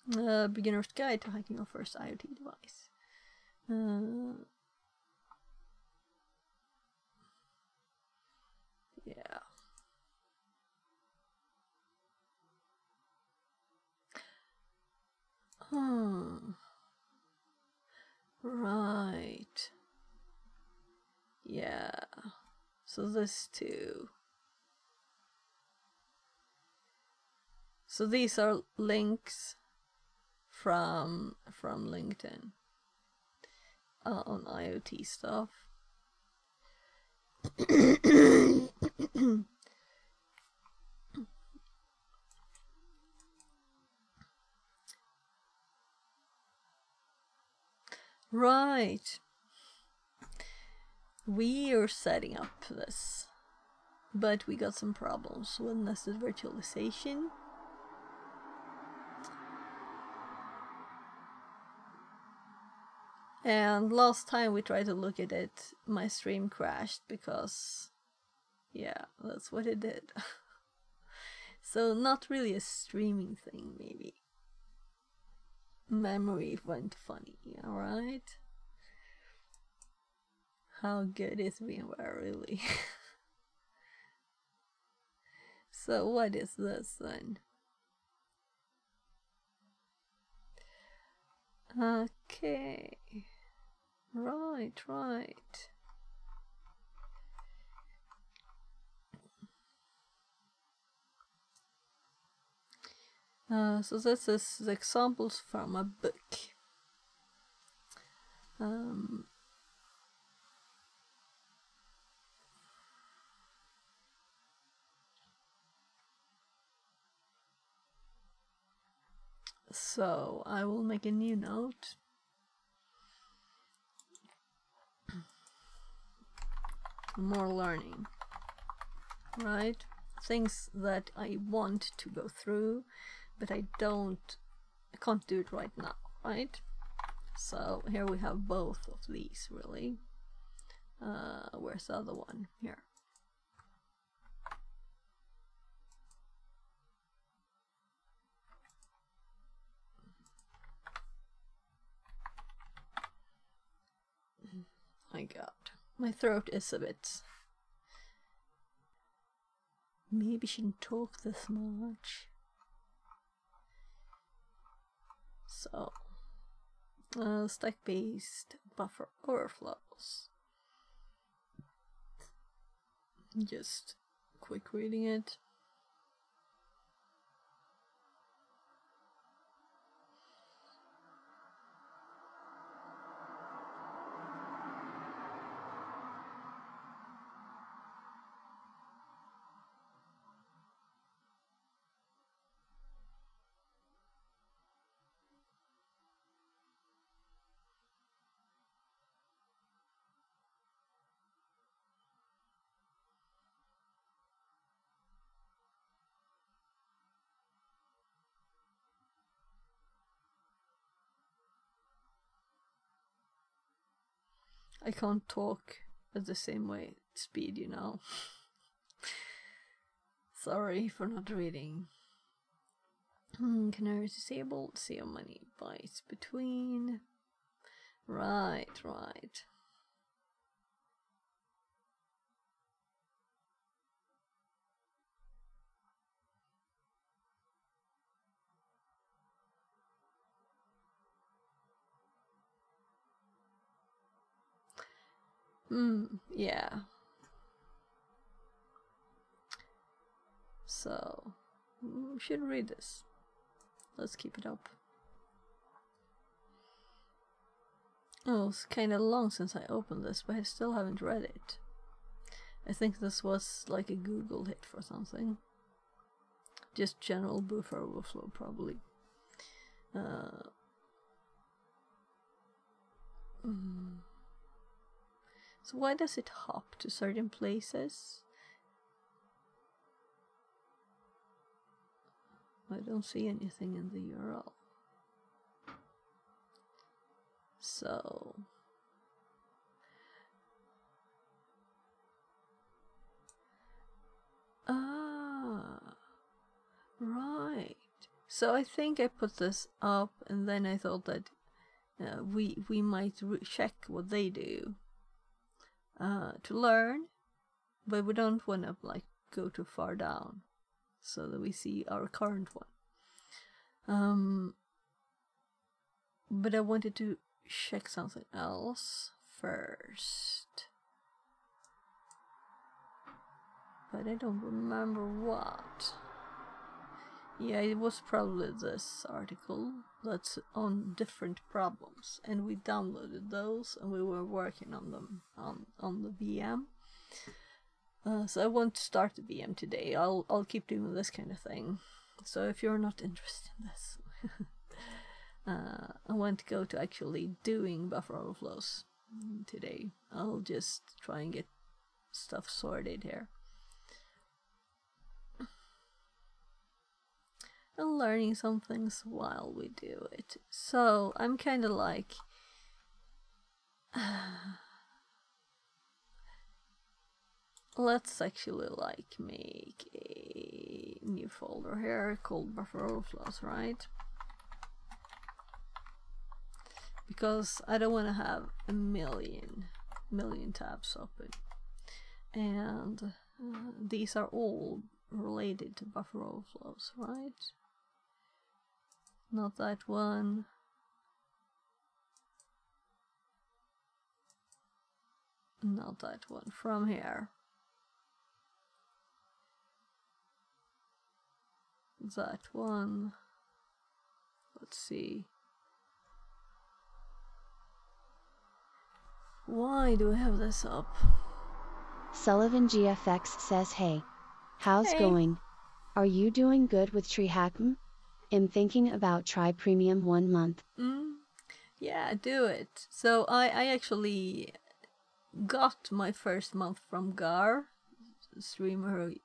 Beginner's Guide to Hacking Your First IoT Device. Yeah. Right. Yeah. So this too. So these are links from LinkedIn on IoT stuff. Right. We are setting up this, but we got some problems with nested virtualization. And last time we tried to look at it, my stream crashed because, yeah, that's what it did. So not really a streaming thing, maybe. Memory went funny, alright? How good is VMware, really? So what is this then? Okay. Right. So this is examples from a book. So I will make a new note. More learning, right? Things that I want to go through, but I can't do it right now, right? So here we have both of these, really. Where's the other one? Here. My God, my throat is a bit... Maybe shouldn't talk this much. So, stack-based buffer overflows. Just quick reading it. I can't talk at the same way speed, you know. Sorry for not reading. Canary disabled, see how many bytes between. Right. Yeah. So, we should read this. Let's keep it up. Oh, it's kind of long since I opened this, but I still haven't read it. I think this was like a Google hit for something. Just general buffer overflow, probably. So why does it hop to certain places? I don't see anything in the URL. So... right. So I think I put this up and then I thought that we might check what they do to learn, but we don't want to like go too far down so that we see our current one. But I wanted to check something else first. but I don't remember what. Yeah, it was probably this article that's on different problems, and we downloaded those and we were working on them on the VM. So I won't start the VM today. I'll keep doing this kind of thing. So if you're not interested in this, I want to go to actually doing buffer overflows today. I'll just try and get stuff sorted here. And learning some things while we do it. So I'm kind of like let's actually like make a new folder here called buffer overflows, right? Because I don't want to have a million tabs open, and these are all related to buffer overflows, right? Not that one. Not that one. From here. That one. Let's see. Why do I have this up? Sullivan GFX says, hey. How's Hey. going? Are you doing good with TreeHackM? I'm thinking about try premium 1 month. Yeah, do it. So I actually got my first month from Gar, a streamer who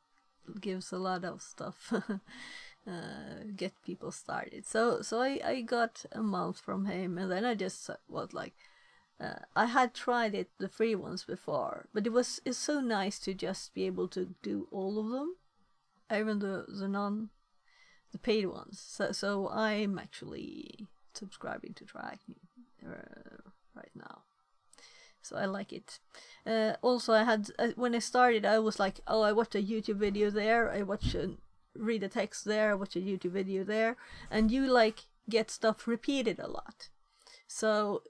gives a lot of stuff, get people started. So I got a month from him, and then I just was like, I had tried it, the free ones before, but it's so nice to just be able to do all of them, even the paid ones. So I'm actually subscribing to TreeHackM right now. So I like it. Also, I had when I started, I was like, oh, I watched a YouTube video there. I read a text there. I watch a YouTube video there, and you like get stuff repeated a lot. So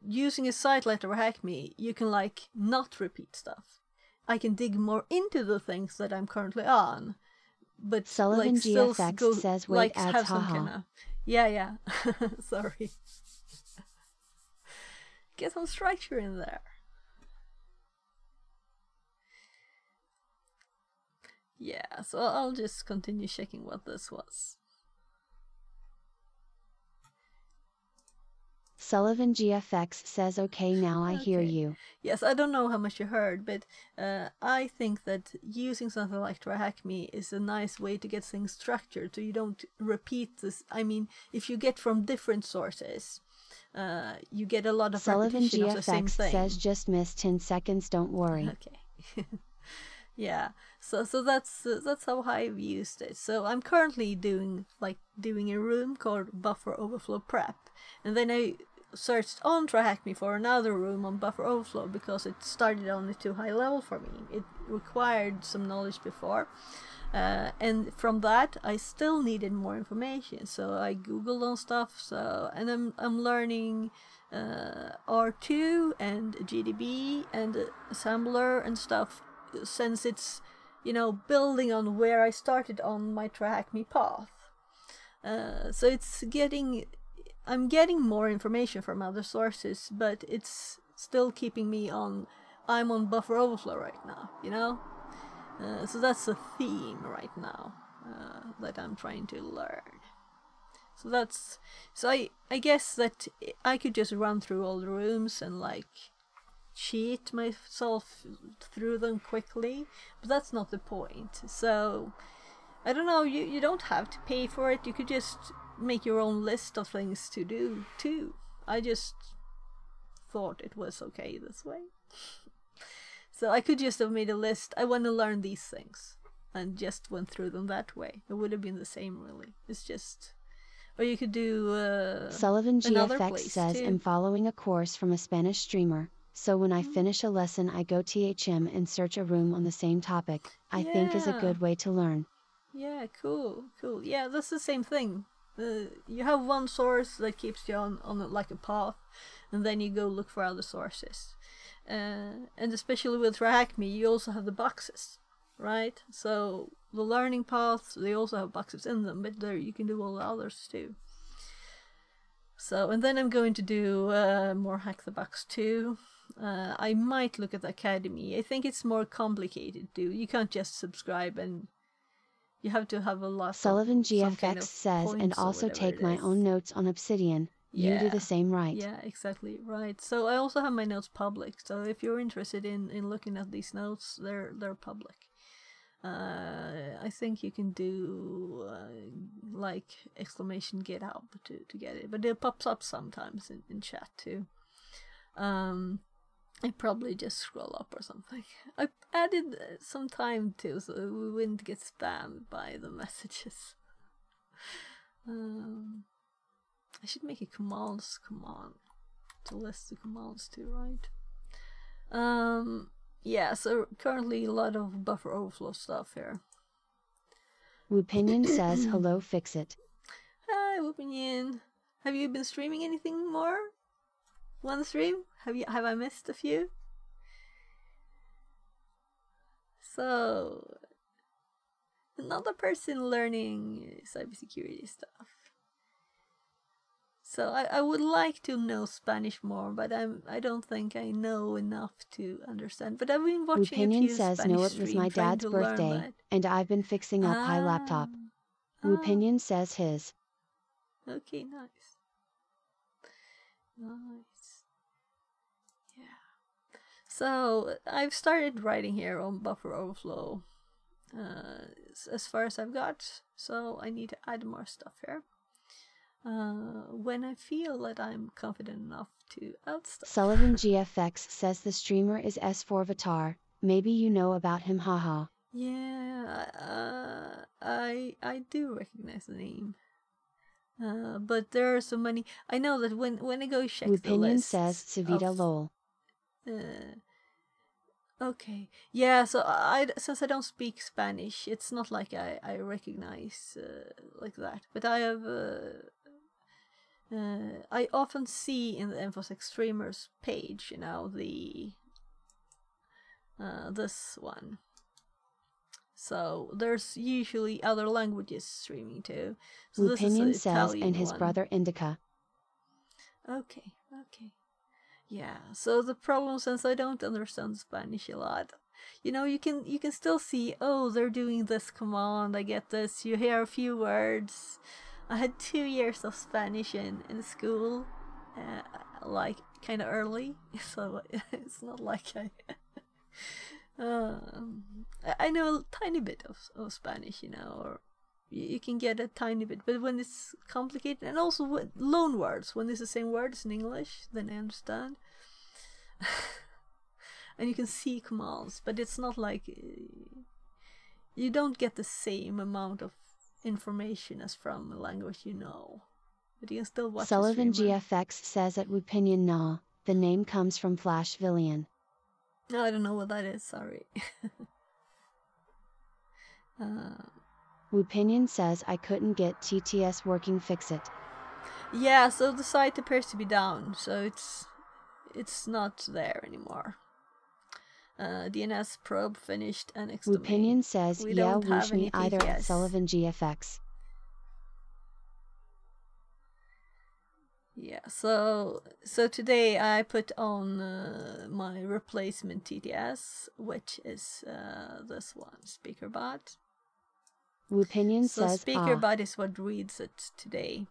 using a site like TreeHackM, you can like not repeat stuff. I can dig more into the things that I'm currently on, but Sullivan like still GFX says, wait, like adds, have some haha. kinda, yeah. Sorry. Get some structure in there. Yeah, so I'll just continue checking what this was. Sullivan GFX says, okay, now I hear Okay. you. Yes, I don't know how much you heard, but I think that using something like TreeHackM is a nice way to get things structured, so you don't repeat this. I mean, if you get from different sources, you get a lot of Sullivan repetition of the same GFX thing. says, just missed 10 seconds, don't worry. Okay. Yeah, so that's how I've used it. So I'm currently doing a room called Buffer Overflow Prep, and then I searched on TreeHackM for another room on Buffer Overflow because it started on a too high level for me. It required some knowledge before, and from that I still needed more information. So I googled on stuff. And I'm learning R2 and GDB and assembler and stuff, since it's, you know, building on where I started on my TreeHackM path. So I'm getting more information from other sources, but it's still keeping me on. I'm on Buffer Overflow right now, you know. So that's a theme right now that I'm trying to learn. So I guess that I could just run through all the rooms and like cheat myself through them quickly, but that's not the point. So I don't know, you don't have to pay for it. You could just make your own list of things to do too. I just thought it was okay this way. So I could just have made a list. I want to learn these things and just went through them that way. It would have been the same, really. It's just, or you could do Sullivan another GFX place says, too. I'm following a course from a Spanish streamer, so when I finish a lesson I go THM and search a room on the same topic. I think is a Yeah. good way to learn. Yeah, cool. Yeah, that's the same thing. You have one source that keeps you on like a path, and then you go look for other sources. And especially with TreeHackM, you also have the boxes, right? So the learning paths, they also have boxes in them, but there you can do all the others too. So, and then I'm going to do more Hack the Box too. I might look at the Academy. I think it's more complicated too. You can't just subscribe, and you have to have a lot Sullivan of some GFX kind of says, and points or also whatever take it my is. own notes on Obsidian. You do Yeah. the same, right? Yeah, exactly, right. So I also have my notes public. So if you're interested in looking at these notes, they're public. I think you can do like exclamation get help to get it, but it pops up sometimes in chat too. I probably just scroll up or something. I added some time too, so we wouldn't get spammed by the messages. I should make a commands command to list the commands too, right? Yeah, so currently a lot of buffer overflow stuff here. Woopinion says, hello, fix it. Hi, Woopinion. Have you been streaming anything more? One stream? Have I missed a few? So, another person learning cybersecurity stuff. So I would like to know Spanish more, but I don't think I know enough to understand. But I've been watching Woopinion a few says, Spanish no, it was my streams trying dad's to learn birthday, that. and I've been fixing up high laptop. Woopinion says his. Okay, nice. Nice. Yeah. So I've started writing here on buffer overflow as far as I've got. So I need to add more stuff here. When I feel that I'm confident enough to add stuff. Sullivan GFX says the streamer is S4Vatar. Maybe you know about him, haha. Yeah, I do recognize the name. But there are so many. I know that when I go check the Woopinion list says Savita lol. Okay. Yeah, so since I don't speak Spanish, it's not like I recognize like that. But I have I often see in the InfoSec streamers page, you know, the this one. So there's usually other languages streaming too. So Woopinion says, Italian and his one. brother Indica. Okay. Yeah, so the problem, since I don't understand Spanish a lot, you know, you can still see, oh, they're doing this command, I get this, you hear a few words. I had 2 years of Spanish in school, like kind of early, so it's not like I know a tiny bit of Spanish, you know, or you can get a tiny bit, but when it's complicated, and also with loan words, when it's the same words in English, then I understand. And you can see commands, but it's not like you don't get the same amount of information as from a language you know. But you can still watch. Sullivan GFX says at Woopinion nah, the name comes from Flash Villian. No, I don't know what that is, sorry. Woopinion says I couldn't get TTS working, fix it. Yeah, so the site appears to be down, so it's not there anymore. DNS probe finished and Woopinion says, we yeah, don't have wish me any either at TTS. Sullivan GFX. Yeah, so today I put on my replacement TTS, which is this one, SpeakerBot. Woopinion So says, SpeakerBot is what reads it today.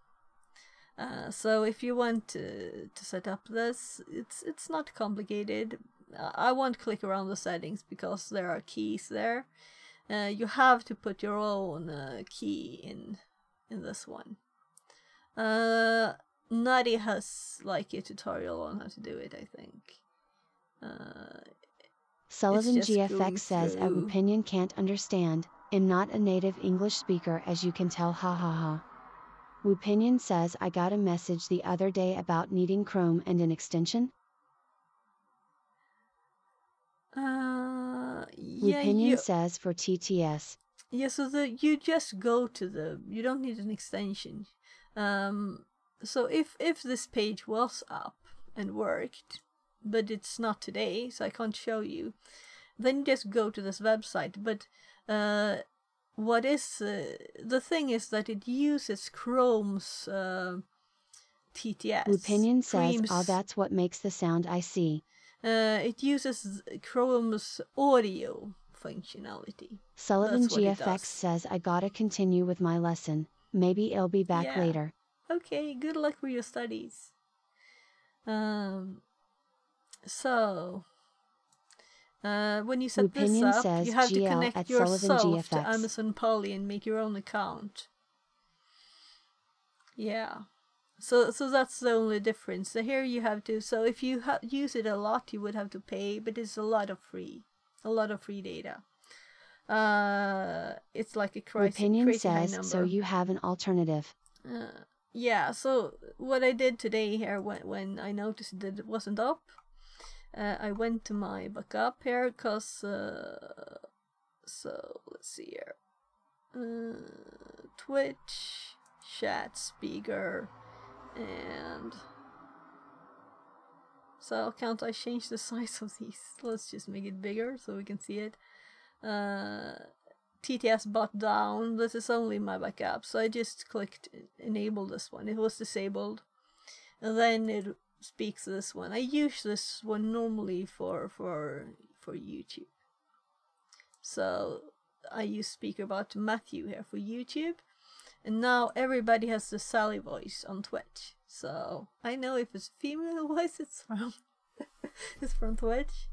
So if you want to set up this, it's not complicated. I won't click around the settings because there are keys there. You have to put your own key in this one. Nutty has like a tutorial on how to do it, I think. Sullivan just going GFX says, at through. Woopinion can't understand. I'm not a native English speaker, as you can tell, ha ha ha. Woopinion says, I got a message the other day about needing Chrome and an extension. Yeah, Woopinion says for TTS. yeah, so you just go to you don't need an extension. So if this page was up and worked, but it's not today, so I can't show you, then you just go to this website. But what is the thing is that it uses Chrome's TTS. Opinion says, "Oh, that's what makes the sound I see." It uses Chrome's audio functionality. Sullivan GFX says, "I gotta continue with my lesson. Maybe I'll be back later." Okay, good luck with your studies. So when you set this up, you have to connect yourself to Amazon Polly and make your own account. Yeah. So that's the only difference. So here you have to. So if you use it a lot, you would have to pay, but it's a lot of free data. It's like a crazy high number. So you have an alternative. Yeah. So what I did today here, when I noticed that it wasn't up, I went to my backup here, cause so let's see here, Twitch, chat, speaker. And so can't I change the size of these? Let's just make it bigger so we can see it. TTS bot down. This is only my backup, so I just clicked enable this one. It was disabled, and then it speaks this one. I use this one normally for YouTube. So I use SpeakerBot Matthew here for YouTube. And now everybody has the Sally voice on Twitch. So I know if it's female voice, it's from it's from Twitch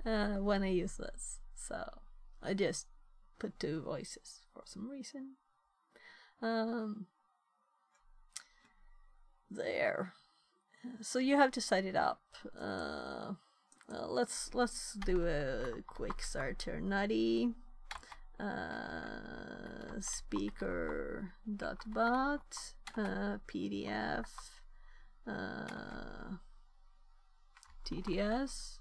when I use this. So I just put 2 voices for some reason. There. So you have to set it up. Let's do a quick search here. Nutty. Speaker.bot, PDF, TTS.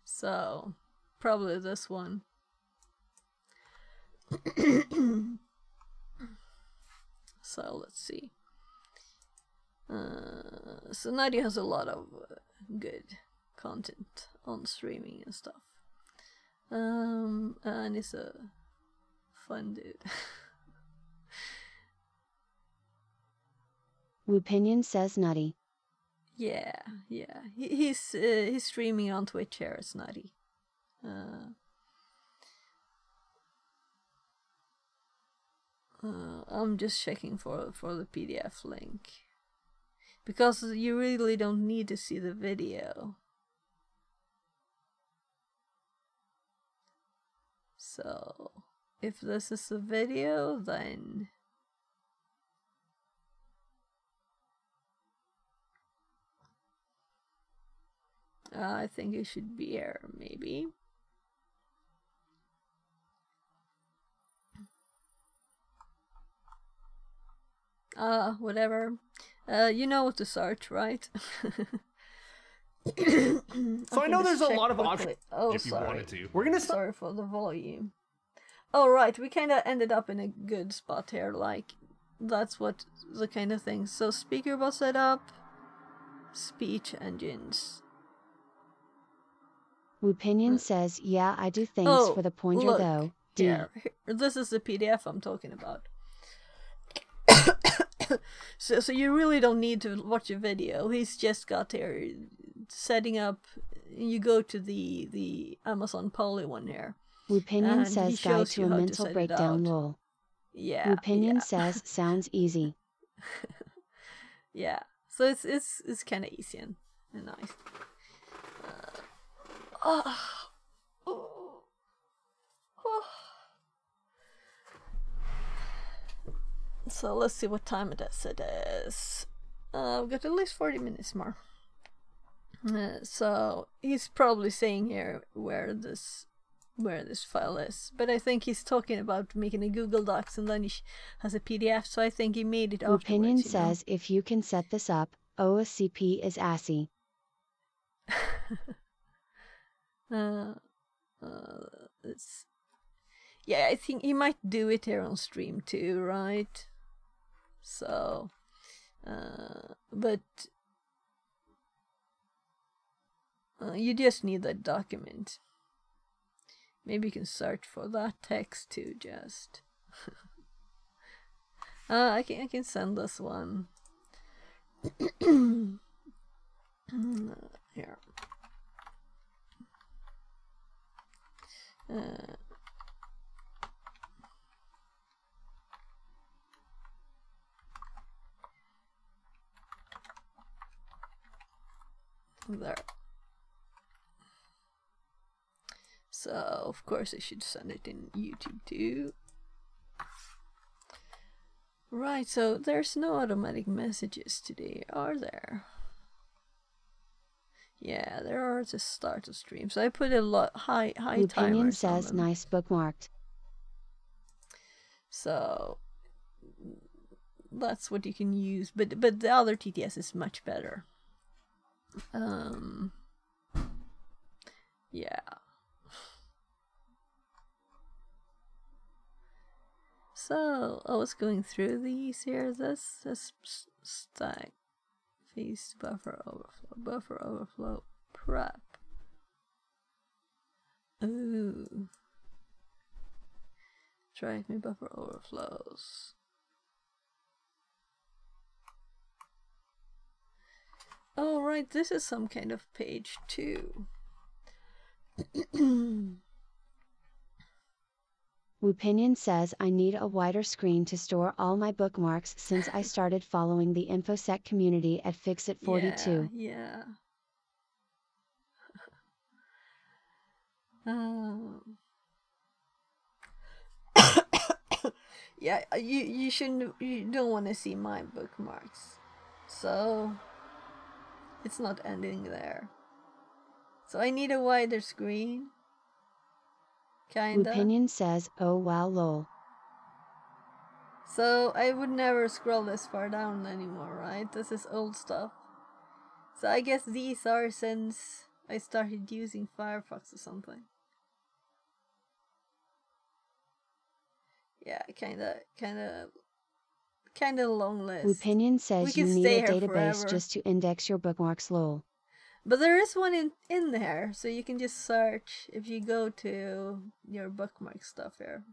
So probably this one. So let's see. So Nadia has a lot of good content on streaming and stuff. And he's a fun dude. Opinion says Nutty. Yeah. He's streaming on Twitch here. It's Nutty. I'm just checking for the PDF link, because you really don't need to see the video. So if this is a video, then I think it should be here, maybe. Whatever. You know what to search, right? So I know there's a lot of options if you wanted to. We're gonna sorry for the volume. Oh right, we kind of ended up in a good spot here. Like that's what the kind of thing. So speaker was set up. Speech engines. Opinion says, "Yeah, I do. Thanks for the pointer, look, though." Here, this is the PDF I'm talking about. So you really don't need to watch a video. He's just got here setting up. You go to the Amazon Polly one here. Opinion says, "Guide to a mental breakdown." Lol. Yeah. Opinion says, "Sounds easy." Yeah. So it's kind of easy and nice. So let's see what time it is. We've got at least 40 minutes more. So he's probably saying here where this file is, but I think he's talking about making a Google Docs and then he has a PDF. So I think he made it afterwards. Opinion says, "If you can set this up, OSCP is assy." Yeah, I think he might do it here on stream too, right? So, but you just need that document. Maybe you can search for that text too, just. I can send this one. Here. There. So, of course, I should send it in YouTube too. Right, so there's no automatic messages today, are there? Yeah, there are to start the stream. So I put a lot high timers. Opinion says nice bookmarked. So that's what you can use, but the other TTS is much better. Yeah. So I was going through these here. This stack, feast, buffer overflow, prep. Ooh. Drive me buffer overflows. Oh right, this is some kind of page too. Opinion says I need a wider screen to store all my bookmarks since I started following the InfoSec community at Fixit42. Yeah. Yeah, you don't want to see my bookmarks, so it's not ending there. So I need a wider screen. Kinda. Opinion says, oh wow lol. So I would never scroll this far down anymore, right? This is old stuff. So I guess these are since I started using Firefox or something. Yeah, kinda long list. Opinion says you need a database just to index your bookmarks lol. But there is one in there, so you can just search if you go to your bookmark stuff here.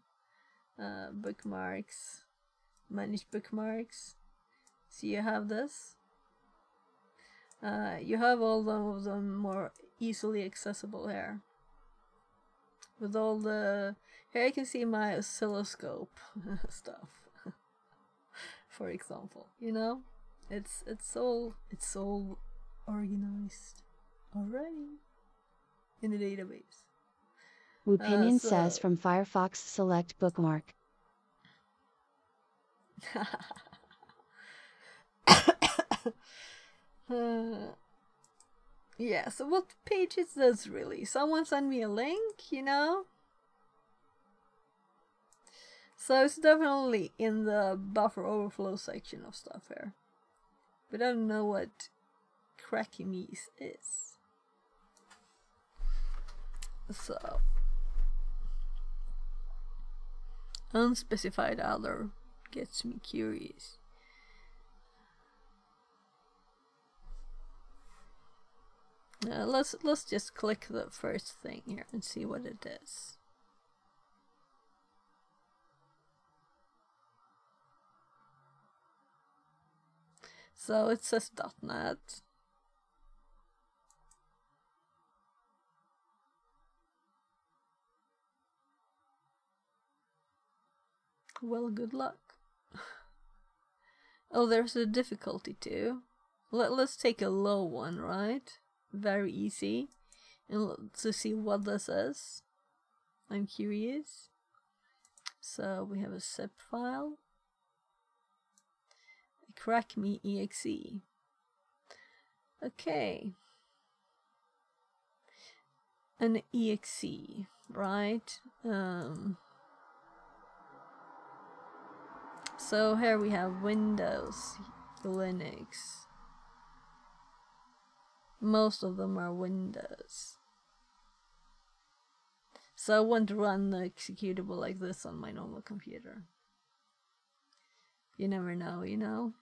Bookmarks, manage bookmarks. So you have this. You have all of them more easily accessible here. With all the here you can see my oscilloscope stuff. For example, you know, it's all organized already in the database. Opinion says from Firefox select bookmark. Yeah, so what page is this really? Someone send me a link, you know? So it's definitely in the buffer overflow section of stuff here. But I don't know what Crackimies is. So unspecified other gets me curious. Let's just click the first thing here and see what it is. So it says .NET. Well, good luck. Oh, there's a difficulty too. Let's take a low one, right? Very easy. And to see what this is. I'm curious. So we have a zip file. CrackMe.exe. Okay. An exe, right? So here we have Windows, Linux. Most of them are Windows. So I won't run the executable like this on my normal computer. You never know, you know?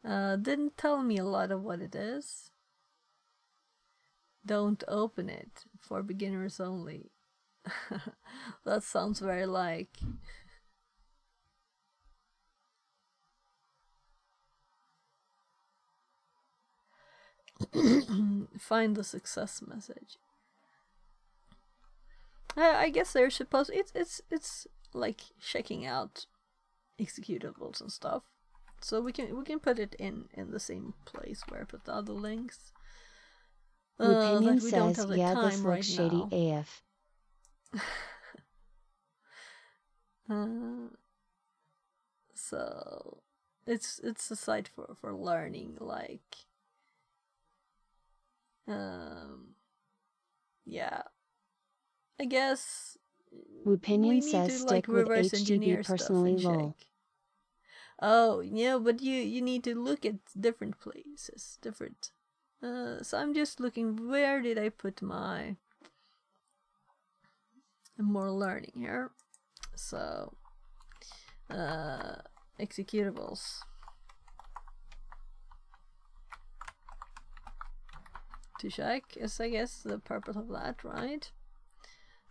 Didn't tell me a lot of what it is. Don't open it, for beginners only. That sounds very like... Find the success message. I guess they're supposed... It's like checking out executables and stuff. So we can put it in the same place where I put the other links. Opinion says, yeah, this looks shady AF. So it's a site for learning, like yeah, I guess. Opinion says stick with HDB personally lol. Oh yeah, but you need to look at different places, different. So I'm just looking, where did I put my more learning here? So executables. To check is, I guess, the purpose of that, right?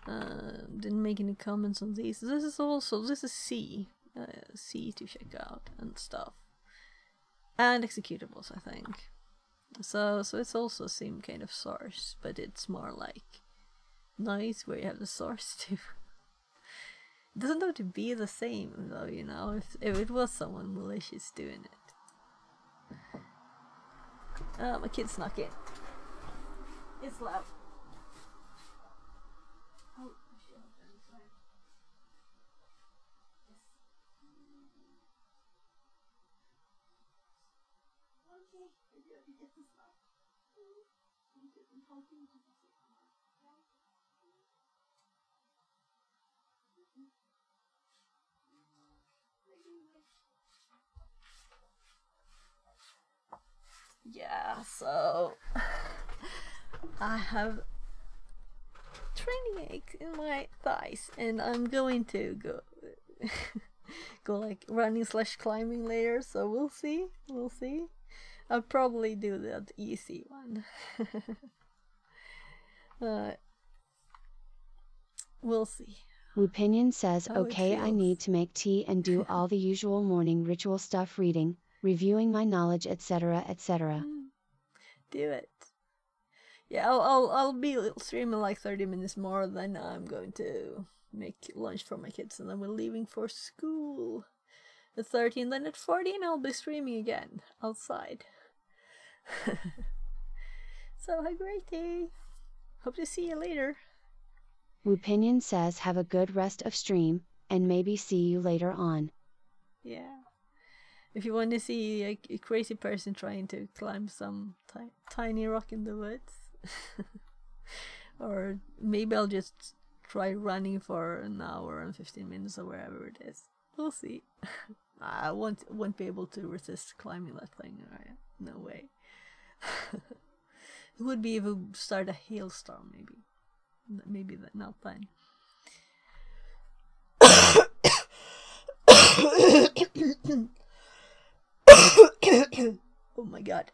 Didn't make any comments on these. This is C. C to check out and stuff. And executables, I think. So it's also same kind of source, but it's more like nice where you have the source too. It doesn't have to be the same though, you know, if it was someone malicious doing it. My kid snuck in. It's loud. Oh, shit. Yeah, so I have training aches in my thighs, and I'm going to go go like running / climbing later. So we'll see. I'll probably do that easy one. We'll see. Opinion says, okay, I need to make tea and do all the usual morning ritual stuff, reading, reviewing my knowledge, etc., etc. Do it. Yeah, I'll be streaming like 30 minutes more, then I'm going to make lunch for my kids, and then we're leaving for school at 13, then at 14 I'll be streaming again outside. So have a great day. Hope to see you later. Opinion says, have a good rest of stream, and maybe see you later on. Yeah. If you want to see a crazy person trying to climb some tiny rock in the woods. Or maybe I'll just try running for an hour and 15 minutes or wherever it is. We'll see. I won't be able to resist climbing that thing. Right? No way. It would be if we start a hailstorm, maybe. Maybe that, not then. Oh my god.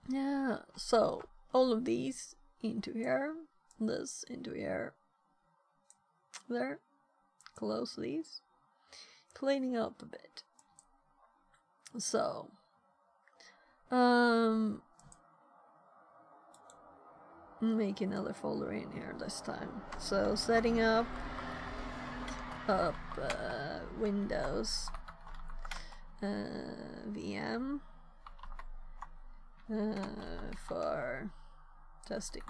Yeah, so all of these into here, this into here, there, close these, cleaning up a bit. So make another folder in here this time. So setting up Windows VM for testing.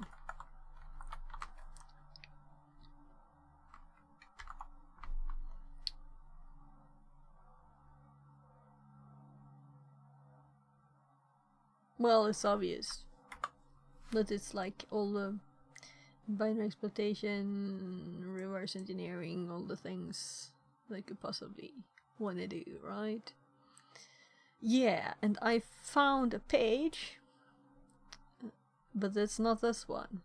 Well, it's obvious that it's like all the binary exploitation, reverse engineering, all the things they could possibly want to do, right? Yeah, and I found a page, but it's not this one.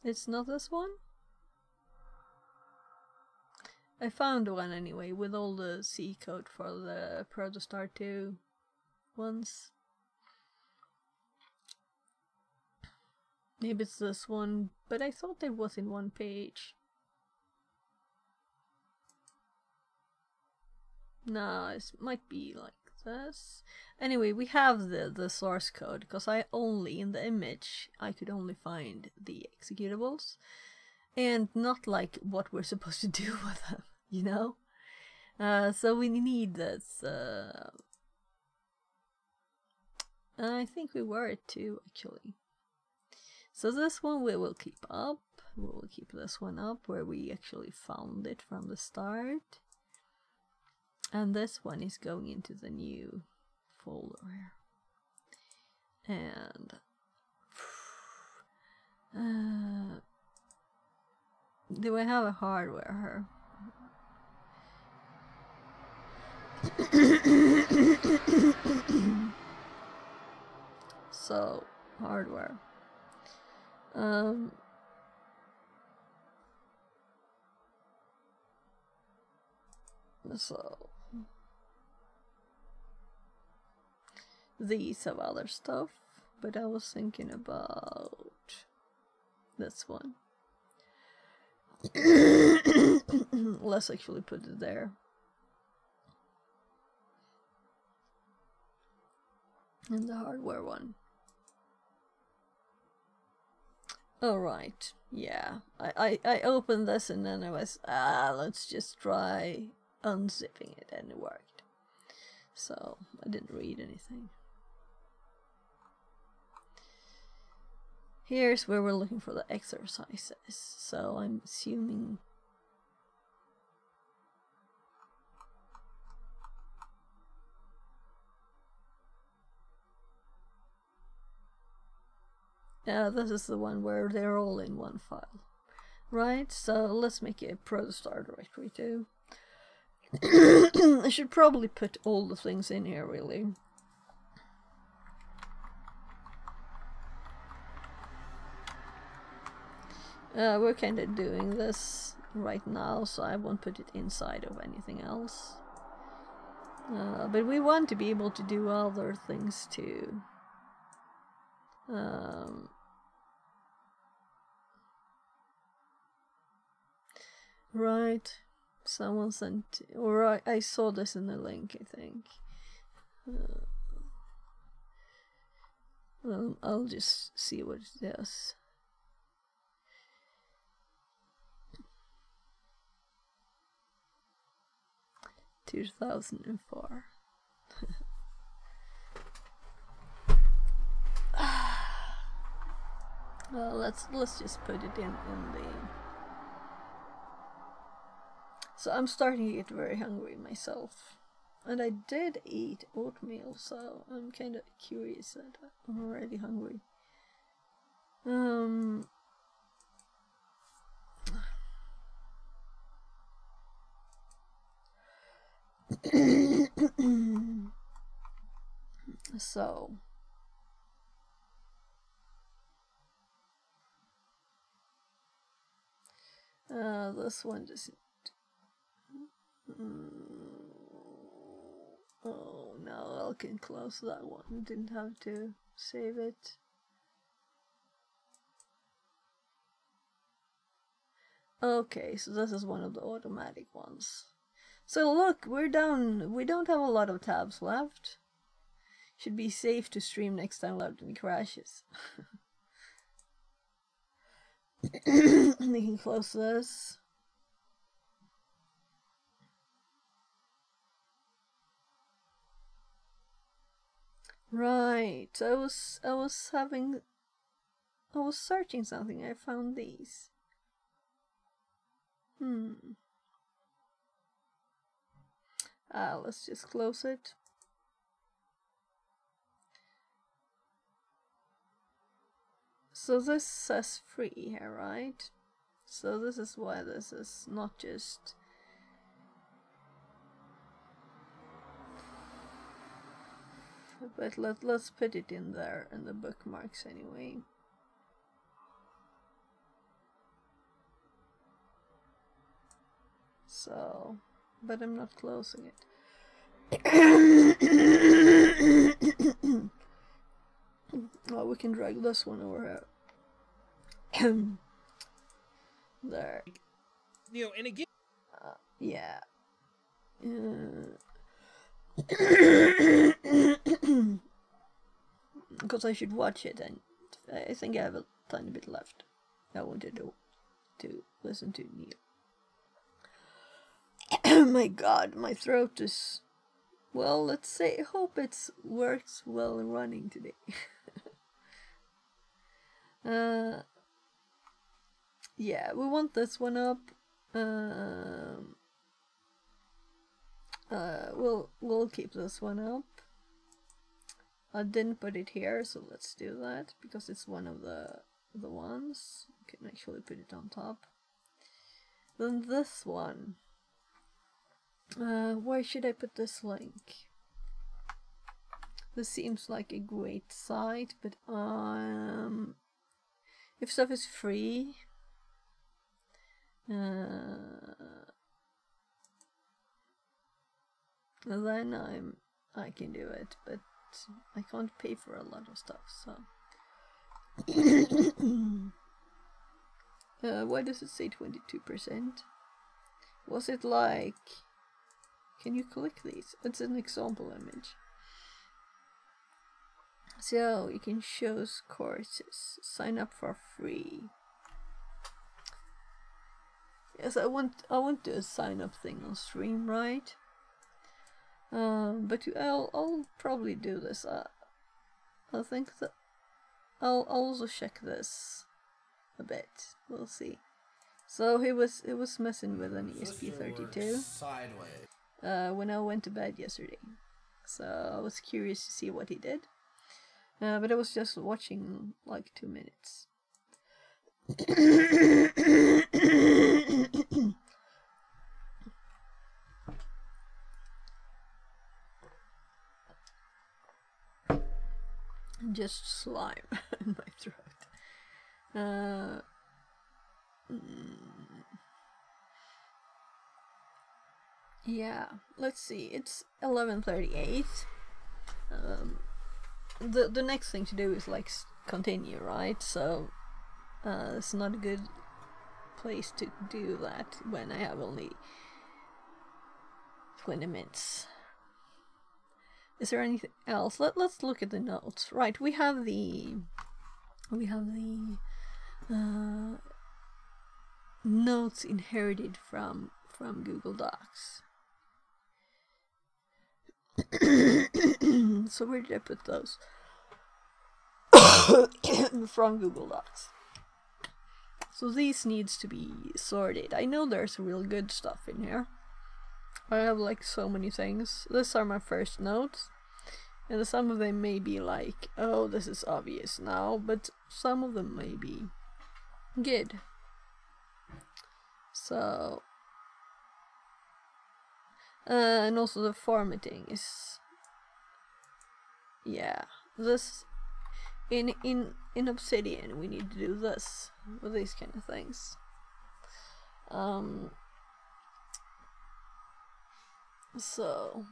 It's not this one? I found one anyway with all the C code for the Protostar 2 ones. Maybe it's this one, but I thought it was in one page. No, it might be like this. Anyway, we have the source code, because I only, in the image, I could only find the executables. And not like what we're supposed to do with them, you know? So we need this. I think we were it too, actually. So this one we will keep up. We will keep this one up where we actually found it from the start. And this one is going into the new folder. And do I have a hardware here? So, hardware. So these have other stuff, but I was thinking about this one. Let's actually put it there. And the hardware one. Alright, yeah. I opened this and then I was, let's just try unzipping it, and it worked. So, I didn't read anything. Here's where we're looking for the exercises. So, I'm assuming... Yeah, this is the one where they're all in one file. Right, so let's make a Protostar directory too. I should probably put all the things in here, really. We're kind of doing this right now, so I won't put it inside of anything else. But we want to be able to do other things too. Right, someone sent, or I saw this in the link, I think. Well, I'll just see what it is. – 2004. Well, let's just put it in the... So I'm starting to get very hungry myself. And I did eat oatmeal, so I'm kind of curious that I'm already hungry. So... this one just... Oh no, I can close that one. Didn't have to save it. Okay, so this is one of the automatic ones. So look, we're done. We don't have a lot of tabs left. Should be safe to stream next time without any crashes. We can close this. Right, I was searching something. I found these. Let's just close it. So this says free here, right? So this is why this is not just... but let's put it in there in the bookmarks anyway. So, but I'm not closing it. Oh, we can drag this one over here. There. You know, and again. Yeah. Because I should watch it, and I think I have a tiny bit left. I wanted to listen to Neil. My God, my throat is, well, let's say, I hope it works well running today. Yeah, we want this one up. We'll keep this one up. I didn't put it here, so let's do that because it's one of the ones. You can actually put it on top. Then this one. Where should I put this link? This seems like a great site, but if stuff is free, then I can do it, but I can't pay for a lot of stuff, so. Why does it say 22%? Was it like, can you click these? It's an example image. So you can choose courses, sign up for free. Yes, I want to sign up thing on stream, right? But I'll probably do this. I think that I'll also check this a bit. We'll see. So he was messing with an ESP32 sideways when I went to bed yesterday. So I was curious to see what he did. But I was just watching like 2 minutes. Just slime in my throat. Yeah, let's see. It's 11:38. The next thing to do is like continue, right? So it's not a good place to do that when I have only 20 minutes. Is there anything else? Let's look at the notes. Right, we have the notes inherited from Google Docs. So where did I put those? From Google Docs. So these needs to be sorted. I know there's real good stuff in here. I have like so many things. These are my first notes. And some of them may be like, oh, this is obvious now. But some of them may be good. So... and also the formatting is... yeah. This... In Obsidian we need to do this. With these kind of things. So...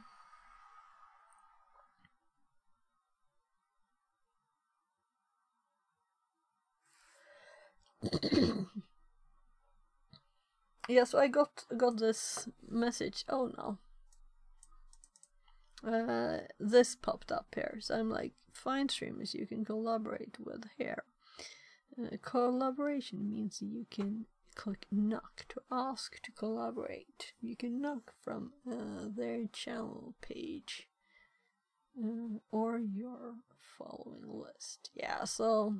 yeah, so I got this message. Oh no. This popped up here. So I'm like, find streamers you can collaborate with here. Collaboration means you can click knock to ask to collaborate. You can knock from their channel page or your following list. Yeah, so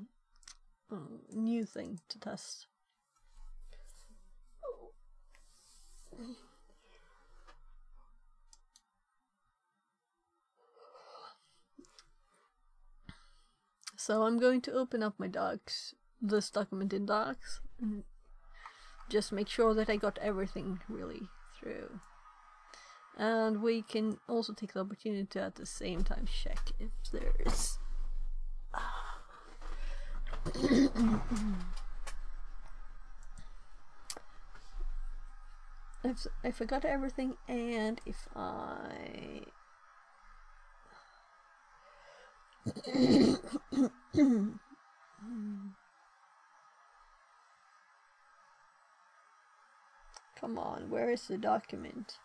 new thing to test. So I'm going to open up my docs, this document in docs, and just make sure that I got everything really through. And we can also take the opportunity to at the same time check if there's if I forgot everything, and if I come on, where is the document?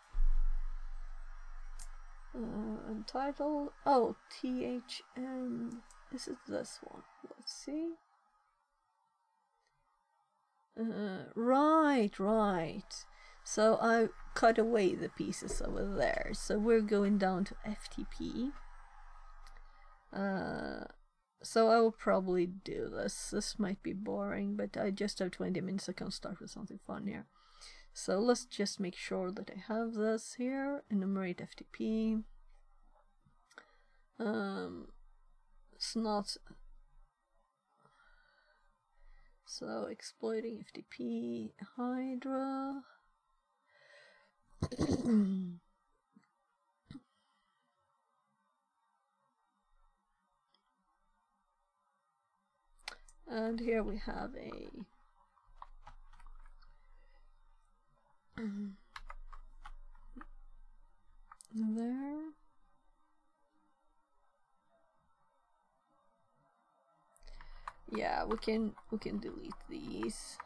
Untitled. Oh, THM. Is it this one? Let's see. Right. So I cut away the pieces over there. So we're going down to FTP. So I will probably do this. This might be boring, but I just have 20 minutes. I can start with something fun here. So let's just make sure that I have this here. Enumerate FTP. It's not. So exploiting FTP, Hydra. And here we have a there. Yeah, we can delete these.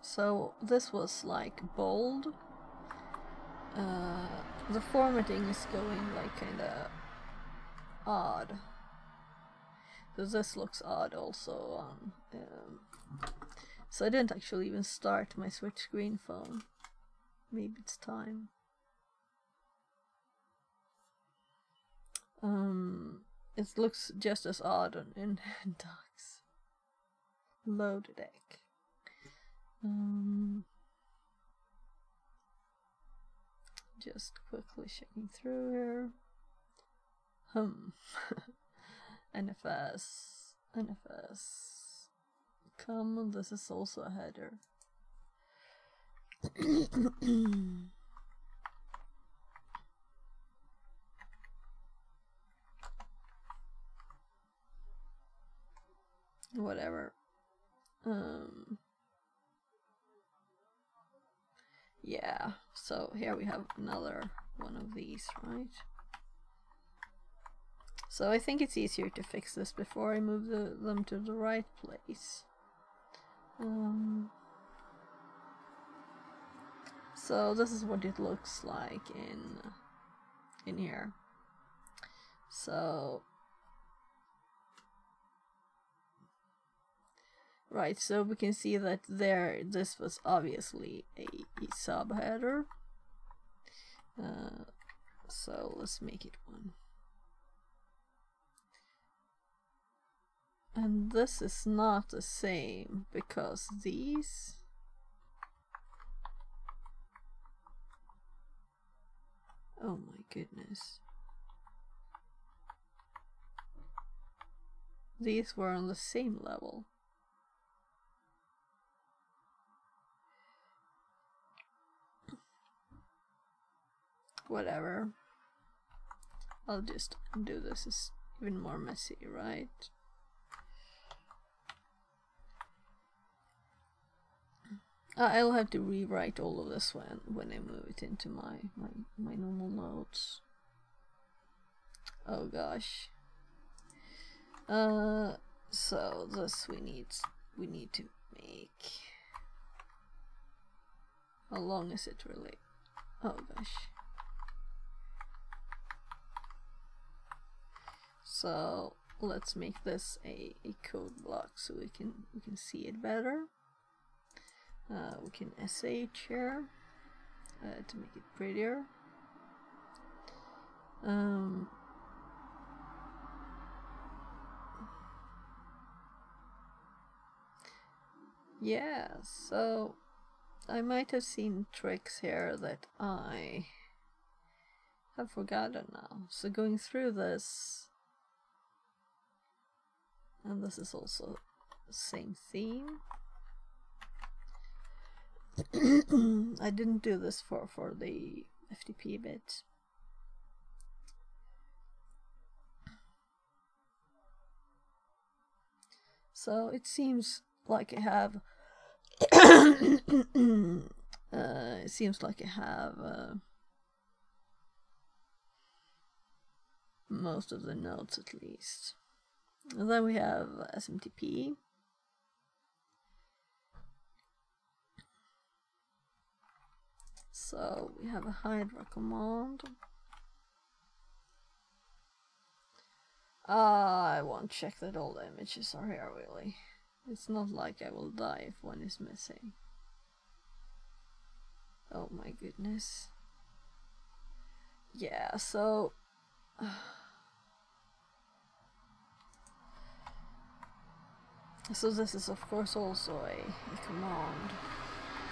So this was like bold. The formatting is going like kinda odd. So this looks odd also. So I didn't actually even start my switch screen phone. Maybe it's time. It looks just as odd in docs. Load deck. Just quickly checking through here. NFS. Come on, this is also a header. Whatever. Yeah, so here we have another one of these, right? So I think it's easier to fix this before I move them to the right place. So this is what it looks like in here. So right, so we can see that this was obviously a subheader. So let's make it one. And this is not the same because these oh my goodness. These were on the same level. Whatever. I'll just do this. It's even more messy, right? I'll have to rewrite all of this when I move it into my normal notes. Oh gosh. So this we need to make. How long is it really? Oh gosh. So let's make this a code block so we can see it better. We can sh here to make it prettier. Yeah, so I might have seen tricks here that I have forgotten now. So going through this, and this is also the same theme. I didn't do this for the FTP bit. So it seems like I have it seems like I have most of the notes at least. And then we have SMTP. So we have a Hydra command. I won't check that all the images are here really. It's not like I will die if one is missing. Oh my goodness. Yeah, so so this is of course also a command.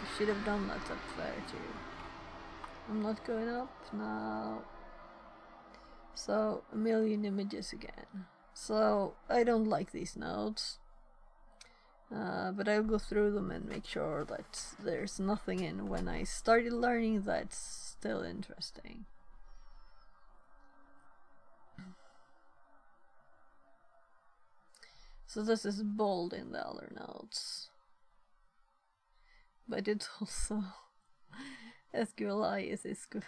I should have done that up there too. I'm not going up now. So, a million images again. So, I don't like these nodes. But I'll go through them and make sure that there's nothing in when I started learning that's still interesting. So this is bold in the other nodes. But it's also SQLi is SQL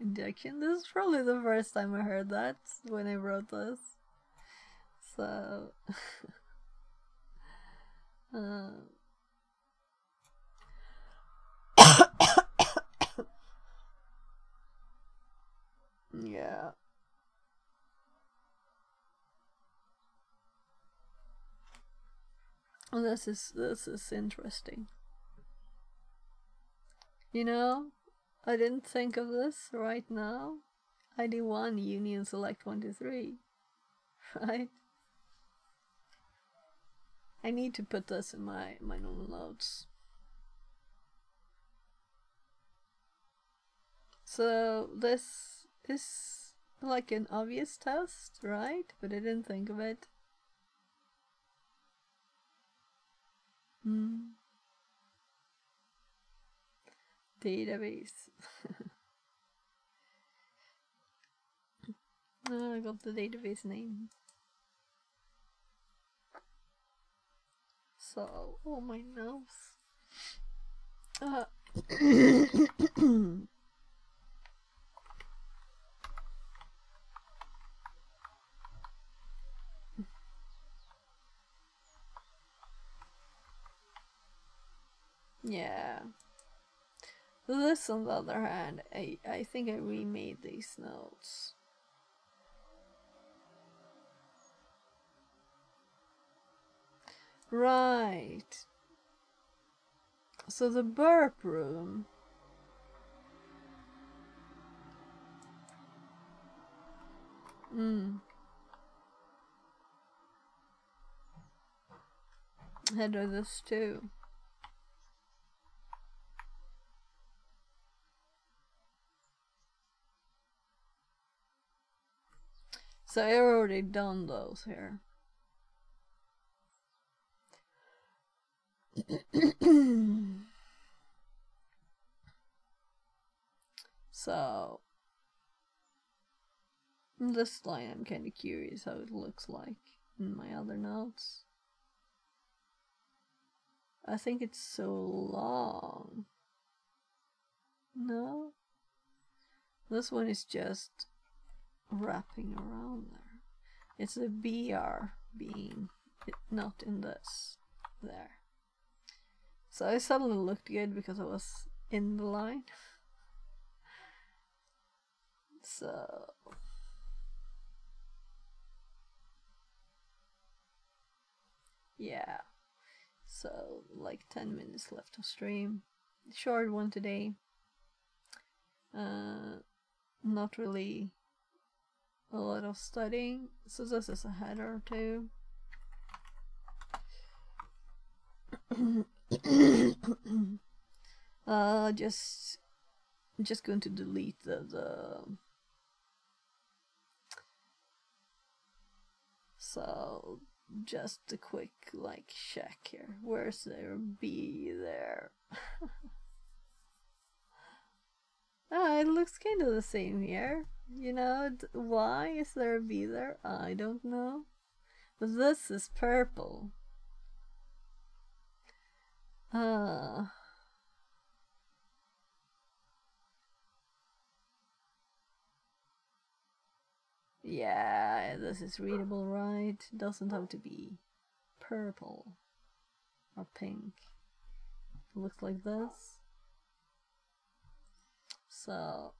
injection. This is probably the first time I heard that when I wrote this. So yeah. This is interesting. You know, I didn't think of this right now. ID1 union select 1 to 3. Right? I need to put this in my normal notes. So this is like an obvious test, right? But I didn't think of it. Database. Oh, I got the database name. So, oh my nose. Yeah. This, on the other hand, I think I remade these notes. Right. So the burp room. Had this too. So I already done those here. So this line I'm kind of curious how it looks like in my other notes. I think it's so long. No? This one is just wrapping around there. It's a BR being not in this there. So I suddenly looked good because I was in the line. So yeah. So like 10 minutes left to stream. Short one today. Not really a lot of studying. So this is a header too. Just going to delete the so just a quick like check here. Where's there B there? It looks kind of the same here. You know, why is there a B there? I don't know. But this is purple. Yeah, this is readable, right? Doesn't have to be purple or pink. It looks like this. So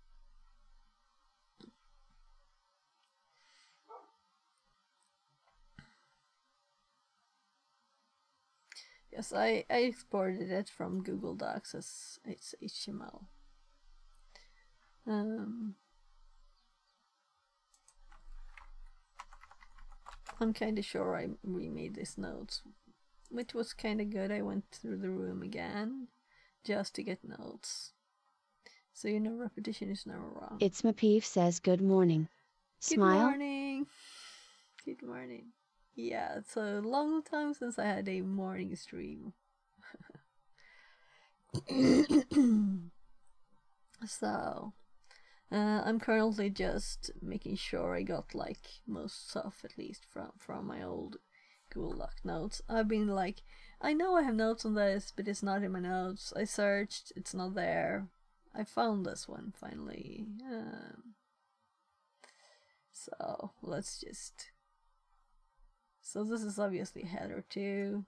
yes, I exported it from Google Docs as it's HTML. I'm kinda sure I remade these notes, which was kinda good. I went through the room again just to get notes. So you know repetition is never wrong. It's Mapeef says good morning. Smile. Good morning. Good morning. Yeah, it's a long time since I had a morning stream. So I'm currently just making sure I got like most stuff at least from my old Google Doc notes. I've been like, I know I have notes on this, but it's not in my notes. I searched, it's not there. I found this one finally. So let's just. So this is obviously header 2.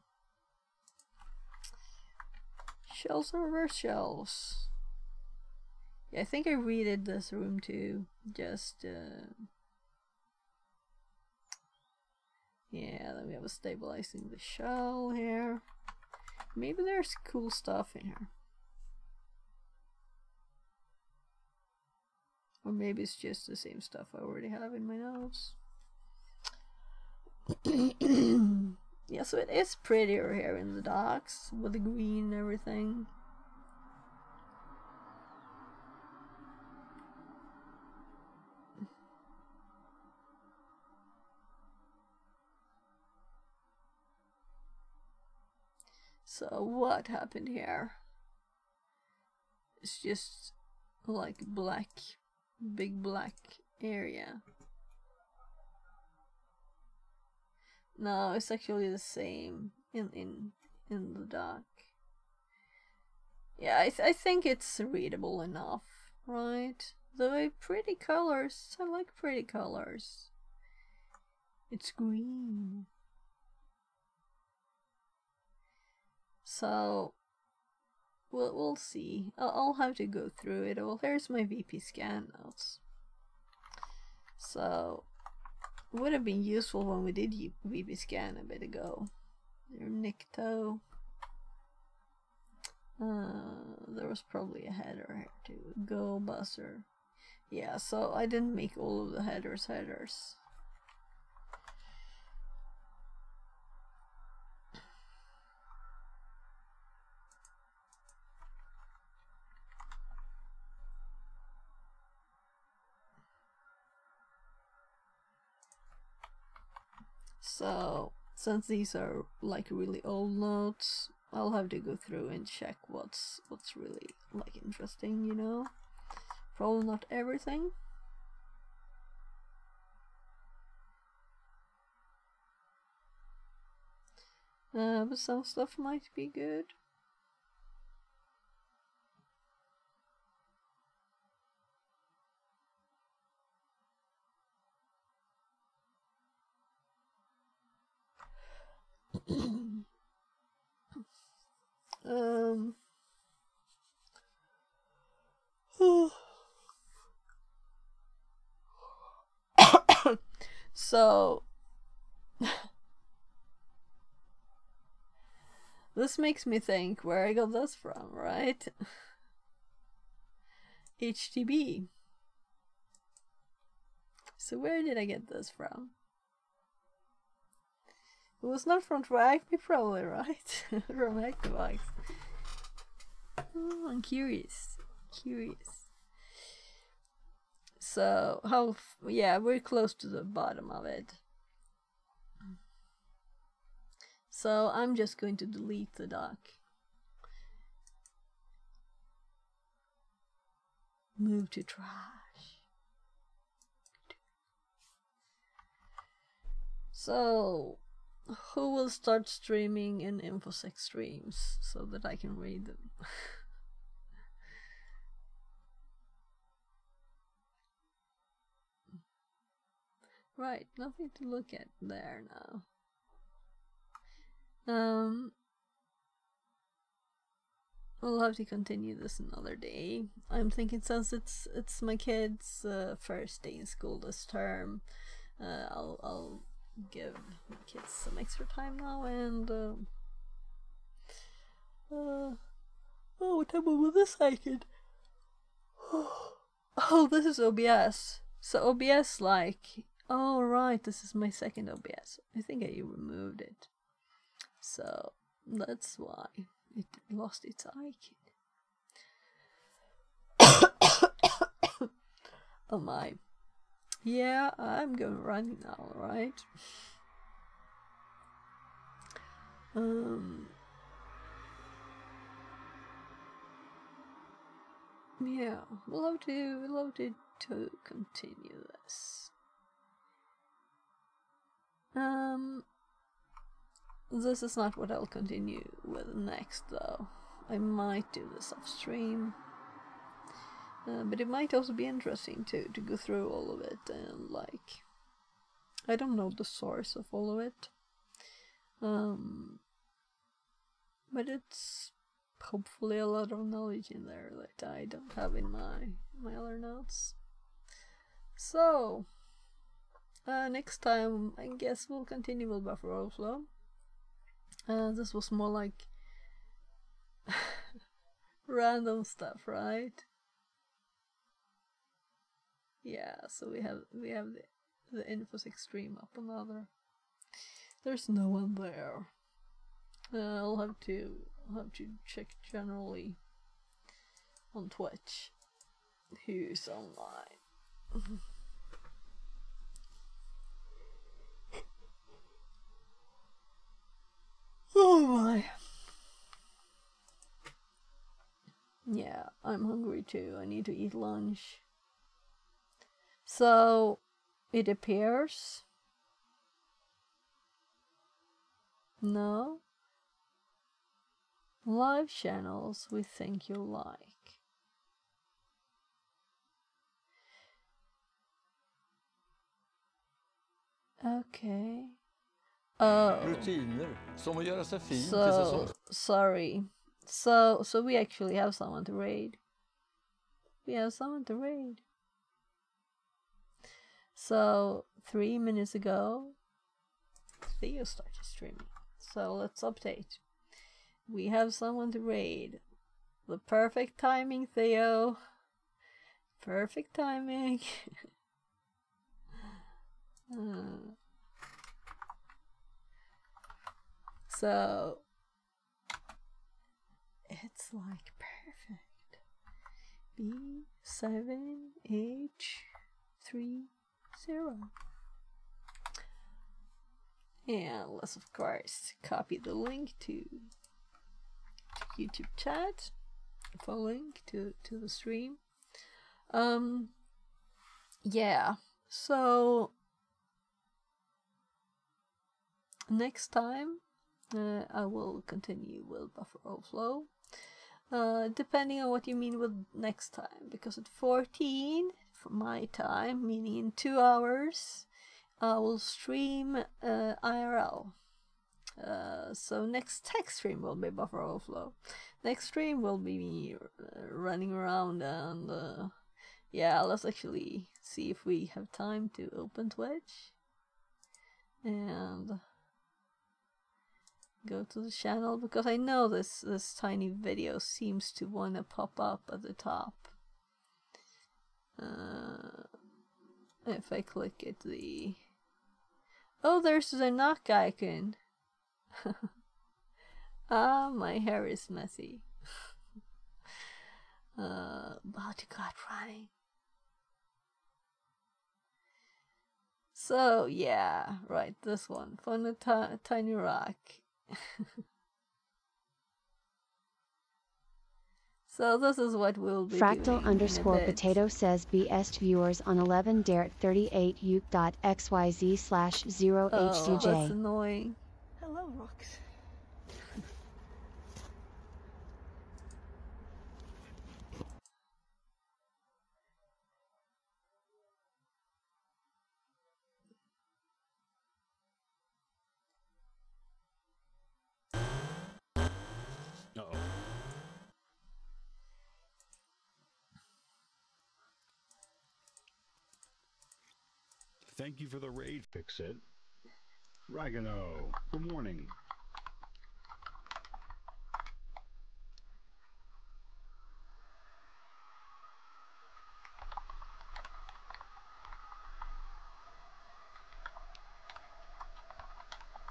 Shelves and reverse shelves. Yeah, I think I redid this room too. Just yeah, then we have a stabilizing the shell here. Maybe there's cool stuff in here. Or maybe it's just the same stuff I already have in my notes. Yeah, so it is prettier here in the docs with the green and everything. So what happened here? It's just like black, big black area. No, it's actually the same in the doc. Yeah, I think it's readable enough, right? The pretty colors, I like pretty colors. It's green. So we'll see. I'll have to go through it. Well, here's my VP scan notes. So would have been useful when we did VP scan a bit ago. There, Nikto. There was probably a header here too. Go buzzer. Yeah, so I didn't make all of the headers. So since these are like really old notes, I'll have to go through and check what's really like interesting, you know. Probably not everything. But some stuff might be good. So this makes me think where I got this from, right? HTB. So where did I get this from? It was not from Reacme, probably, right? From Hackbox. Oh, I'm curious. So, yeah, we're close to the bottom of it. So, I'm just going to delete the doc. Move to trash. So, who will start streaming in InfoSec streams so that I can read them. Right, nothing to look at there now. We'll have to continue this another day. I'm thinking since it's my kids' first day in school this term, I'll give my kids some extra time now. And oh, what time will this happen? Oh, this is OBS. So OBS, like, oh right, this is my second OBS. I think I removed it, so that's why it lost its icon. Oh my. Yeah, I'm going running now, right? Yeah, we'll have to continue this. This is not what I'll continue with next, though. I might do this off stream, but it might also be interesting to go through all of it, and like, I don't know the source of all of it, but it's hopefully a lot of knowledge in there that I don't have in my other notes. So next time I guess we'll continue with buffer overflow. This was more like random stuff, right? Yeah, so we have the InfoSec stream up another. There's no one there. I'll have to check generally on Twitch who's online. Oh my. Yeah, I'm hungry too. I need to eat lunch. So it appears no live channels we think you'll like. Okay. Rutiner, som att göra sig fin till säsong. Sorry. So we actually have someone to raid. We have someone to raid. So 3 minutes ago, Theo started streaming. So let's update. We have someone to raid. The perfect timing, Theo. Perfect timing. So it's like perfect. B7H30. And let's of course copy the link to YouTube chat for link to the stream. Yeah, so next time I will continue with buffer overflow, depending on what you mean with next time, because at 14 for my time, meaning in 2 hours, I will stream IRL. So next tech stream will be buffer overflow. Next stream will be me running around, and yeah, let's actually see if we have time to open Twitch and go to the channel, because I know this tiny video seems to want to pop up at the top. If I click at the... Oh, there's the knock icon. Ah, my hair is messy. About to got running. So yeah, right, this one. Fun a tiny rock. So this is what we'll be Fractal doing _potato says best viewers on 11 Dart 38 uke.xyz/0HCJ. Oh, that's annoying. love rocks. Uh-oh. Thank you for the raid, Fix It. Ragano, good morning.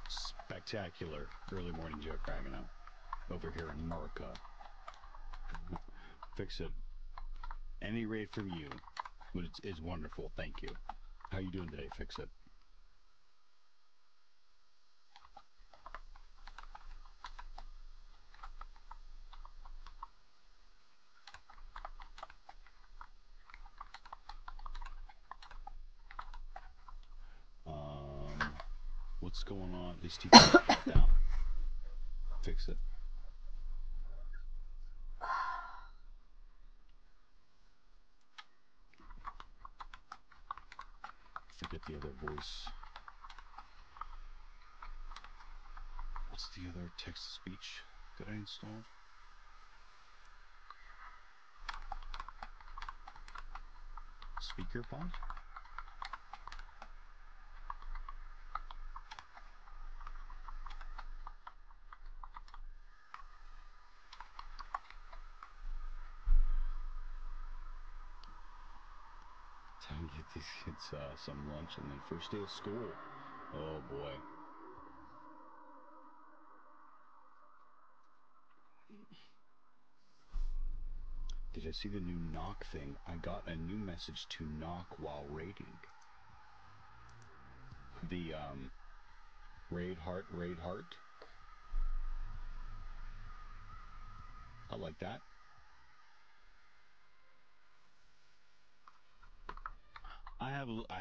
Spectacular early morning joke, Ragano. Over here in America. Fix It. Any raid from you is wonderful, thank you. How you doing today, Fix It? What's going on? These two down. Fix It. Forget the other voice. What's the other text-to-speech that I installed? Speakerphone? Time to get these kids some lunch and then first day of school. Oh boy. Did I see the new knock thing? I got a new message to knock while raiding. The raid heart. I like that. I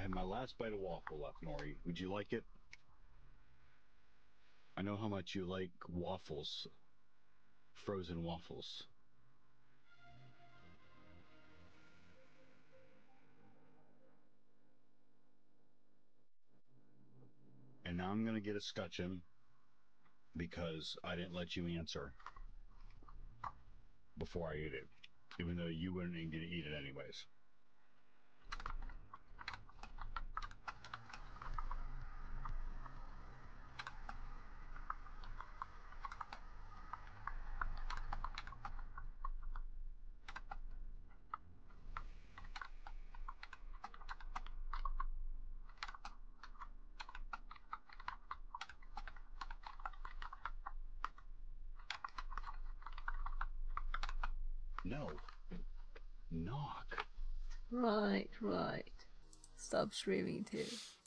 have my last bite of waffle left, Nori. Would you like it? I know how much you like waffles. Frozen waffles. And now I'm gonna get a scutcheon because I didn't let you answer before I ate it, even though you wouldn't even get to eat it anyways. No. Knock. Right. Stop streaming too.